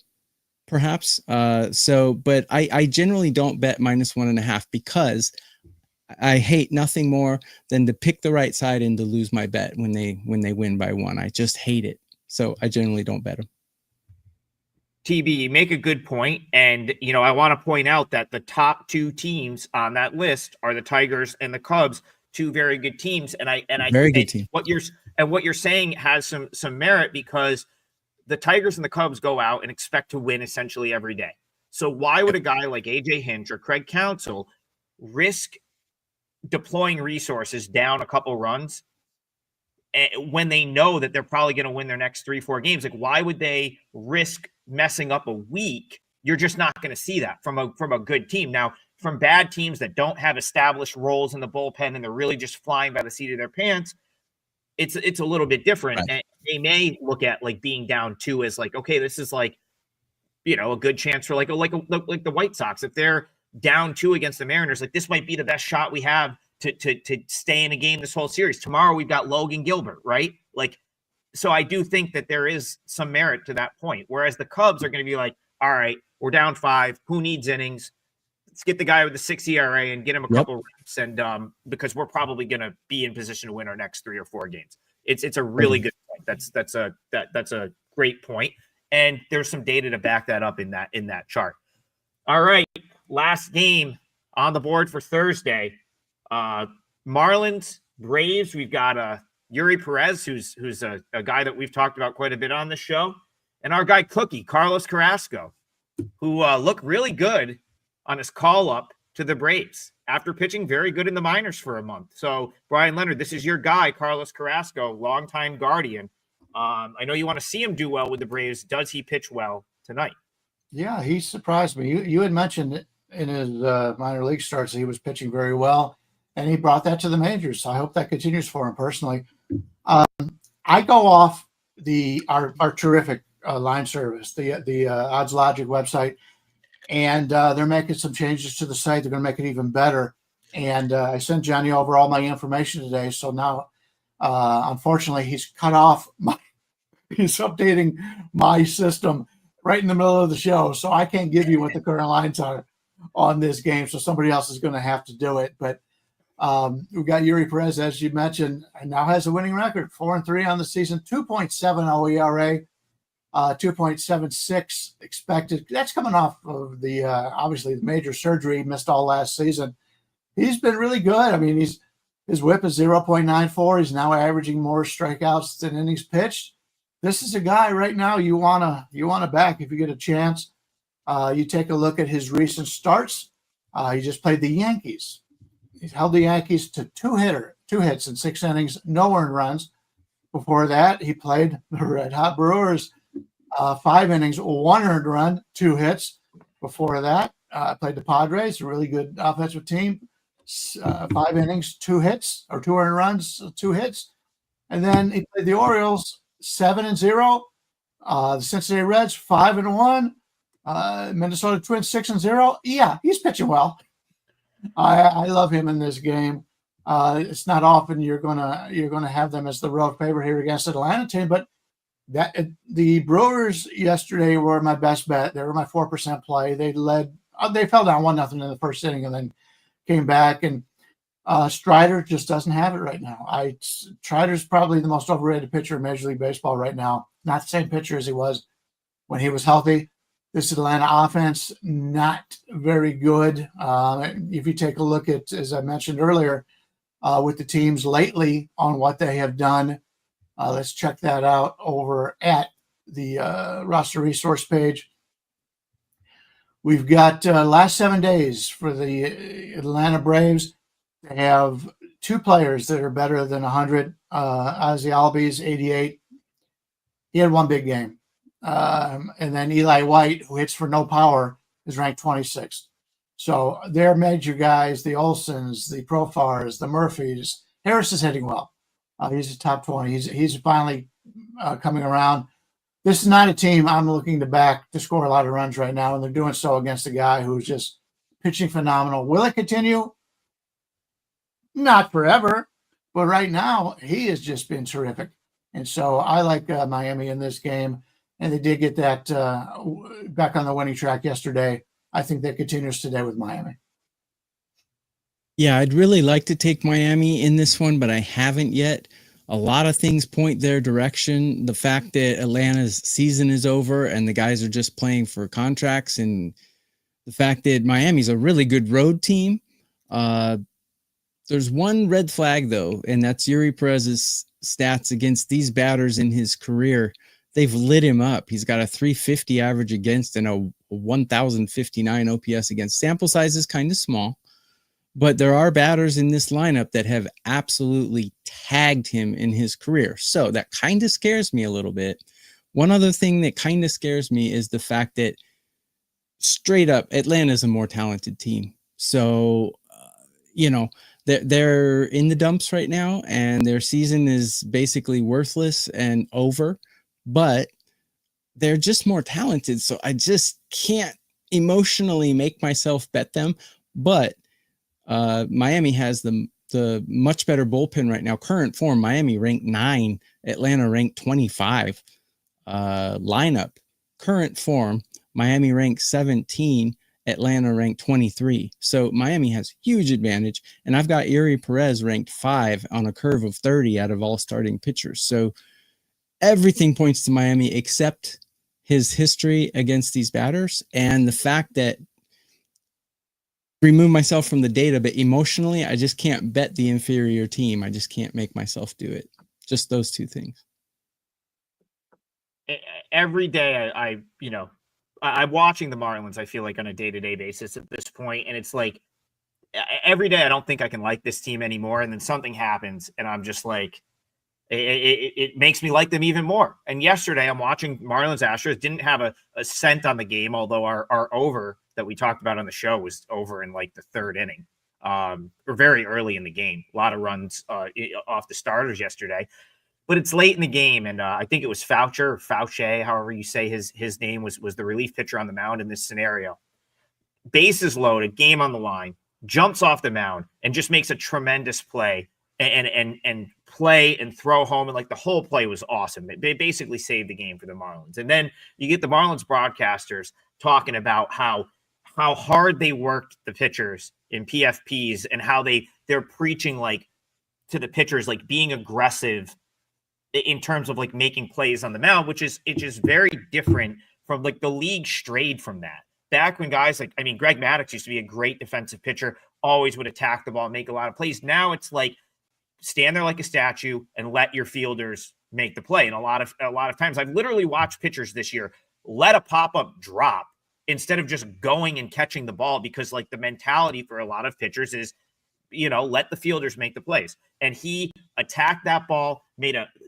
perhaps. But I generally don't bet -1.5, because I hate nothing more than to pick the right side and to lose my bet when they win by 1. I just hate it. So I generally don't bet them. TB, you make a good point. And, I want to point out that the top 2 teams on that list are the Tigers and the Cubs, 2 very good teams. And I very good team. What you're saying has some merit, because the Tigers and the Cubs go out and expect to win essentially every day. So why would a guy like AJ Hinch or Craig Counsell risk deploying resources down a couple runs when they know that they're probably going to win their next 3-4 games? Like, why would they risk messing up a week? You're just not going to see that from a good team. Now, from bad teams that don't have established roles in the bullpen and they're really just flying by the seat of their pants, it's a little bit different. Right. And they may look at like being down 2 as like, okay, this is like, a good chance for like the White Sox. If they're down 2 against the Mariners, like this might be the best shot we have to stay in a game this whole series. Tomorrow we've got Logan Gilbert, right? Like, so I do think that there is some merit to that point. Whereas the Cubs are going to be like, all right, we're down 5. Who needs innings? Let's get the guy with the 6 ERA and get him a couple reps, and because we're probably going to be in position to win our next 3 or 4 games. It's a really good point. That's a great point, and there's some data to back that up in that chart. All right, last game on the board for Thursday. Marlins, Braves. We've got Yuri Perez, who's a guy that we've talked about quite a bit on the show, and our guy Cookie, Carlos Carrasco, who looked really good on his call up to the Braves after pitching very good in the minors for a month. So, Bryan Leonard, this is your guy, Carlos Carrasco, longtime Guardian. I know you want to see him do well with the Braves. Does he pitch well tonight? Yeah, he surprised me. You had mentioned in his minor league starts he was pitching very well, and he brought that to the majors. So I hope that continues for him personally. I go off our terrific line service, the Odds Logic website, and they're making some changes to the site. They're going to make it even better. And I sent Johnny over all my information today. So now, unfortunately, he's cut off he's updating my system right in the middle of the show. So I can't give you what the current lines are on this game. So somebody else is going to have to do it. But we've got Yuri Perez, as you mentioned, and now has a winning record, 4-3 on the season, 2.70 ERA, 2.76 expected. That's coming off of the obviously the major surgery. He missed all last season. He's been really good. I mean, his whip is 0.94. He's now averaging more strikeouts than innings pitched. This is a guy right now you wanna back if you get a chance. You take a look at his recent starts. He just played the Yankees. He's held the Yankees to two hits in 6 innings, no earned runs. Before that, he played the Red Hot Brewers, 5 innings, 1 earned run, 2 hits. Before that, played the Padres, a really good offensive team, 5 innings, 2 hits, or 2 earned runs, 2 hits. And then he played the Orioles, 7-0. The Cincinnati Reds, 5-1. Minnesota Twins, 6-0. Yeah, he's pitching well. I love him in this game. It's not often you're gonna have them as the road favorite here against the Atlanta team, but the Brewers yesterday were my best bet. They were my 4% play. They fell down 1-0 in the first inning and then came back. And Strider just doesn't have it right now. Strider's probably the most overrated pitcher in Major League Baseball right now. Not the same pitcher as he was when he was healthy. This Atlanta offense, not very good. If you take a look at, as I mentioned earlier, with the teams lately on what they have done, let's check that out over at the roster resource page. We've got last 7 days for the Atlanta Braves. They have 2 players that are better than 100. Ozzie Albies, 88. He had 1 big game. And then Eli White, who hits for no power, is ranked 26th. So they're major guys, the Olsons, the Profars, the Murphys. Harris is hitting well. He's a top 20. He's finally coming around. This is not a team I'm looking to back to score a lot of runs right now, and they're doing so against a guy who's just pitching phenomenal. Will it continue? Not forever, but right now he has just been terrific. And so I like Miami in this game. And they did get that back on the winning track yesterday. I think that continues today with Miami. Yeah, I'd really like to take Miami in this one, but I haven't yet. A lot of things point their direction. The fact that Atlanta's season is over and the guys are just playing for contracts, and the fact that Miami's a really good road team. There's one red flag, though, and that's Yuri Perez's stats against these batters in his career. They've lit him up. He's got a 350 average against and a 1,059 OPS against. Sample size is kind of small, but there are batters in this lineup that have absolutely tagged him in his career. So that kind of scares me a little bit. One other thing that kind of scares me is the fact that straight up Atlanta's a more talented team. So, they're in the dumps right now and their season is basically worthless and over. But they're just more talented. So I just can't emotionally make myself bet them. But Miami has the much better bullpen right now. Current form, Miami ranked 9, Atlanta ranked 25. Lineup, current form, Miami ranked 17, Atlanta ranked 23. So Miami has huge advantage. And I've got Yuri Perez ranked 5 on a curve of 30 out of all starting pitchers. So everything points to Miami except his history against these batters and the fact that remove myself from the data, but emotionally, I just can't bet the inferior team. I just can't make myself do it. Just those 2 things. Every day I'm watching the Marlins, I feel like on a day-to-day basis at this point. And it's like every day I don't think I can like this team anymore. And then something happens and I'm just like, it makes me like them even more. And yesterday I'm watching Marlins Astros, didn't have a cent on the game, although our over that we talked about on the show was over in like the 3rd inning, or very early in the game. A lot of runs off the starters yesterday. but it's late in the game, and I think it was Fauche, however you say his name, was the relief pitcher on the mound in this scenario. Bases loaded, game on the line, jumps off the mound and just makes a tremendous play and play and throw home. And like the whole play was awesome. They basically saved the game for the Marlins. And then you get the Marlins broadcasters talking about how hard they worked the pitchers in PFPs and how they're preaching like to the pitchers, like being aggressive in terms of like making plays on the mound, which is very different from like the league strayed from that. Back when guys like, I mean, Greg Maddux used to be a great defensive pitcher, always would attack the ball, make a lot of plays. Now it's like stand there like a statue and let your fielders make the play. And a lot of times I've literally watched pitchers this year let a pop-up drop instead of just going and catching the ball, because like the mentality for a lot of pitchers is, let the fielders make the plays. And he attacked that ball,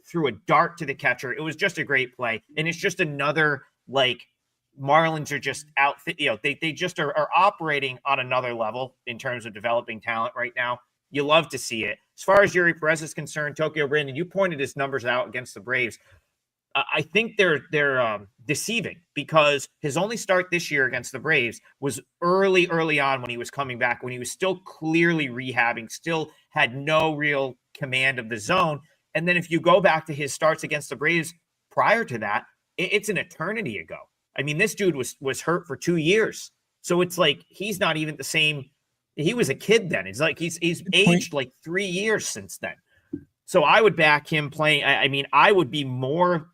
threw a dart to the catcher. It was just a great play. And it's just another, like, Marlins are just out, they just are operating on another level in terms of developing talent right now. You love to see it. As far as Yuri Perez is concerned, Tokyo Brandon, you pointed his numbers out against the Braves. I think they're deceiving, because his only start this year against the Braves was early on when he was coming back, when he was still clearly rehabbing, still had no real command of the zone. And then if you go back to his starts against the Braves prior to that, it's an eternity ago. I mean, this dude was hurt for 2 years. So it's like he's not even the same. He was a kid then. It's like he's aged like 3 years since then. So I would back him playing. I mean, I would be more.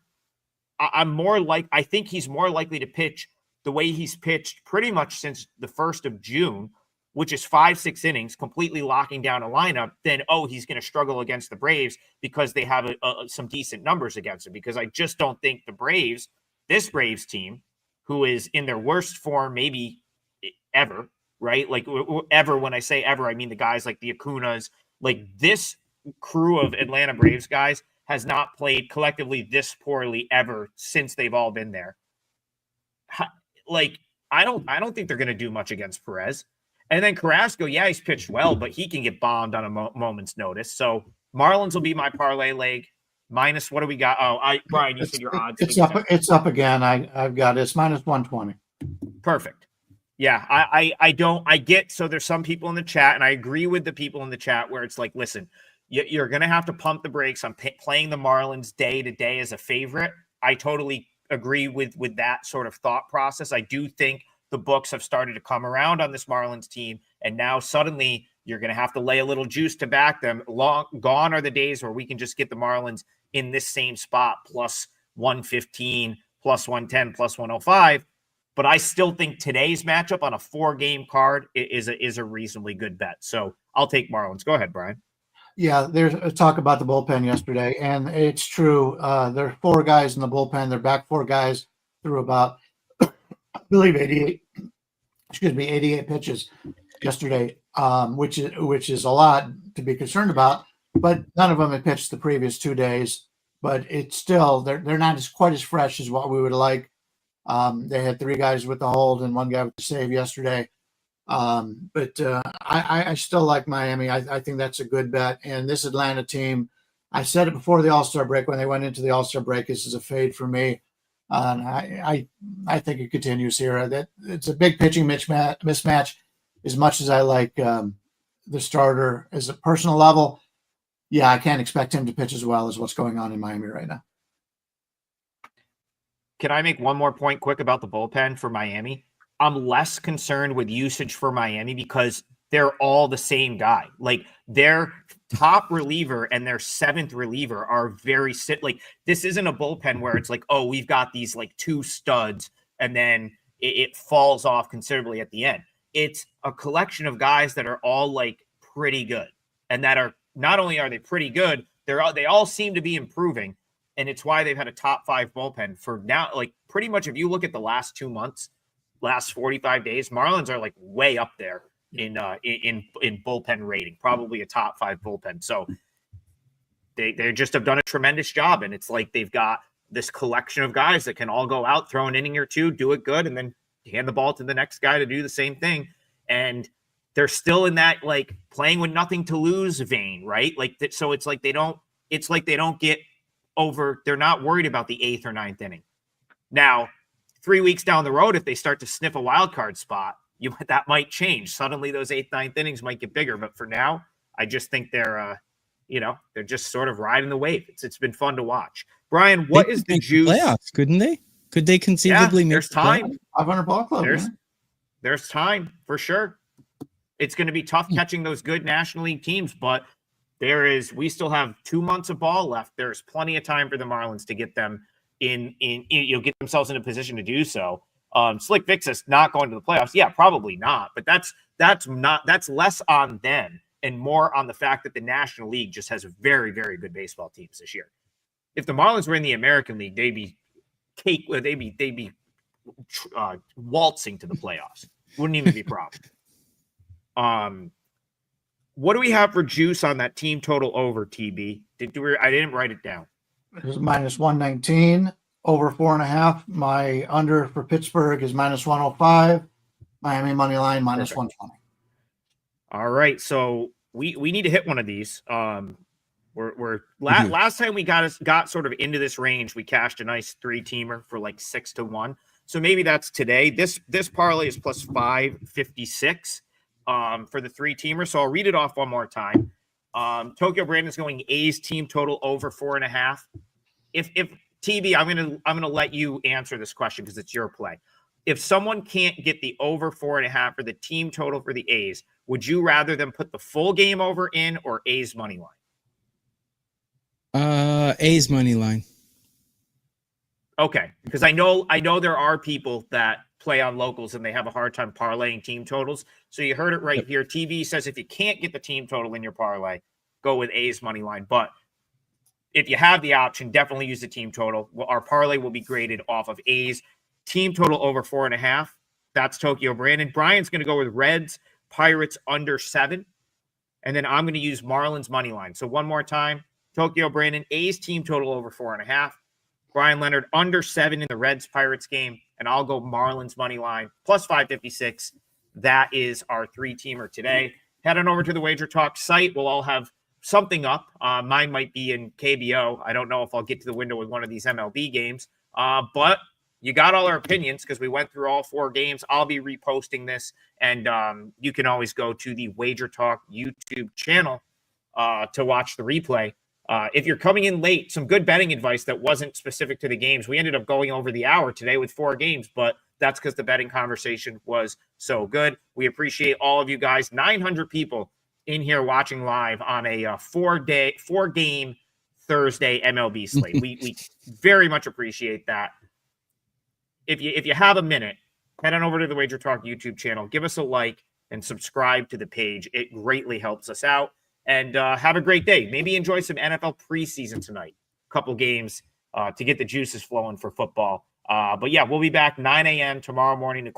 I think he's more likely to pitch the way he's pitched pretty much since the 1st of June, which is 5-6 innings, completely locking down a lineup, than, he's going to struggle against the Braves because they have some decent numbers against him. Because I just don't think this Braves team, who is in their worst form maybe ever, right? Like ever, when I say ever, I mean the guys like the Acunas, like this crew of Atlanta Braves guys has not played collectively this poorly ever since they've all been there. Like, I don't think they're going to do much against Perez. And then Carrasco, he's pitched well, but he can get bombed on a moment's notice. So Marlins will be my parlay leg. Minus, what do we got? Bryan, you said your odds. It's up again. I've got it's minus 120. Perfect. Yeah, so there's some people in the chat, and I agree with the people in the chat where it's like, listen, you're going to have to pump the brakes on playing the Marlins day to day as a favorite. I totally agree with that sort of thought process. I do think the books have started to come around on this Marlins team, and now suddenly you're going to have to lay a little juice to back them. Long gone are the days where we can just get the Marlins in this same spot, plus 115, plus 110, plus 105. But I still think today's matchup on a 4-game card is a reasonably good bet. So I'll take Marlins. Go ahead, Bryan. Yeah, there's a talk about the bullpen yesterday, and it's true. There are 4 guys in the bullpen. They're back 4 guys through about, I believe, 88 pitches yesterday, which is a lot to be concerned about. But none of them had pitched the previous 2 days. But it's still, they're not quite as fresh as what we would like. They had 3 guys with the hold and 1 guy with the save yesterday. But I still like Miami. I think that's a good bet. And this Atlanta team, I said it before the All-Star break, when they went into the All-Star break, this is a fade for me. And I think it continues here. That it's a big pitching mismatch. As much as I like the starter as a personal level, I can't expect him to pitch as well as what's going on in Miami right now. Can I make one more point quick about the bullpen for Miami? I'm less concerned with usage for Miami because they're all the same guy. Like their top reliever and their 7th reliever are very like this isn't a bullpen where it's like, we've got these like 2 studs and then it falls off considerably at the end. It's a collection of guys that are all like pretty good, and that are not only are they pretty good, they all seem to be improving. And it's why they've had a top 5 bullpen for now. Like pretty much if you look at the last 2 months, last 45 days, Marlins are like way up there in bullpen rating, probably a top 5 bullpen. So they just have done a tremendous job. And it's like they've got this collection of guys that can all go out, throw an inning or 2, do it good, and then hand the ball to the next guy to do the same thing. And they're still in that like playing with nothing to lose vein, right? Like so it's like they don't get they're not worried about the 8th or 9th inning. Now, 3 weeks down the road, if they start to sniff a wild card spot, that might change. Suddenly those 8th, 9th innings might get bigger. But for now, I just think they're just sort of riding the wave. It's been fun to watch. Bryan, what is the juice? Playoffs, couldn't they? Could they conceivably make there's time. 500 ball club. There's time for sure. It's going to be tough catching those good National League teams, but we still have 2 months of ball left. There's plenty of time for the Marlins to get them get themselves in a position to do so. Slick Vic says not going to the playoffs. Yeah, probably not, but that's less on them and more on the fact that the National League just has very, very good baseball teams this year. If the Marlins were in the American League, they'd be waltzing to the playoffs. Wouldn't even be a problem. What do we have for juice on that team total over, TB? I didn't write it down. It was minus 119, over 4.5. My under for Pittsburgh is minus 105. Miami money line minus 120. All right, so we need to hit one of these. Last time we got sort of into this range, we cashed a nice 3-teamer for like 6-1. So maybe that's today. This parlay is plus 556 for the 3-teamer. So I'll read it off one more time. Tokyo Brandon's going A's team total over 4.5. If TB, I'm gonna let you answer this question because it's your play. If someone can't get the over 4.5 for the team total for the A's, would you rather them put the full game over in or A's money line? A's money line. Okay, because I know there are people that play on locals and they have a hard time parlaying team totals. So you heard it right here. TV says if you can't get the team total in your parlay, go with A's money line. But if you have the option, definitely use the team total. Our parlay will be graded off of A's team total over 4.5. That's Tokyo Brandon. Brian's going to go with Reds, Pirates under 7. And then I'm going to use Marlins money line. So one more time, Tokyo Brandon, A's team total over 4.5. Bryan Leonard under 7 in the Reds Pirates game. And I'll go Marlins money line plus 556. That is our 3-teamer today. Head on over to the Wager Talk site. We'll all have something up. Mine might be in KBO. I don't know if I'll get to the window with one of these MLB games. But you got all our opinions because we went through all 4 games. I'll be reposting this. And you can always go to the Wager Talk YouTube channel to watch the replay. If you're coming in late, some good betting advice that wasn't specific to the games. We ended up going over the hour today with 4 games, but that's because the betting conversation was so good. We appreciate all of you guys. 900 people in here watching live on a 4-game Thursday MLB slate. We very much appreciate that. If you have a minute, head on over to the Wager Talk YouTube channel. Give us a like and subscribe to the page. It greatly helps us out. And have a great day. Maybe enjoy some NFL preseason tonight. A couple games to get the juices flowing for football. But yeah, we'll be back 9 a.m. tomorrow morning to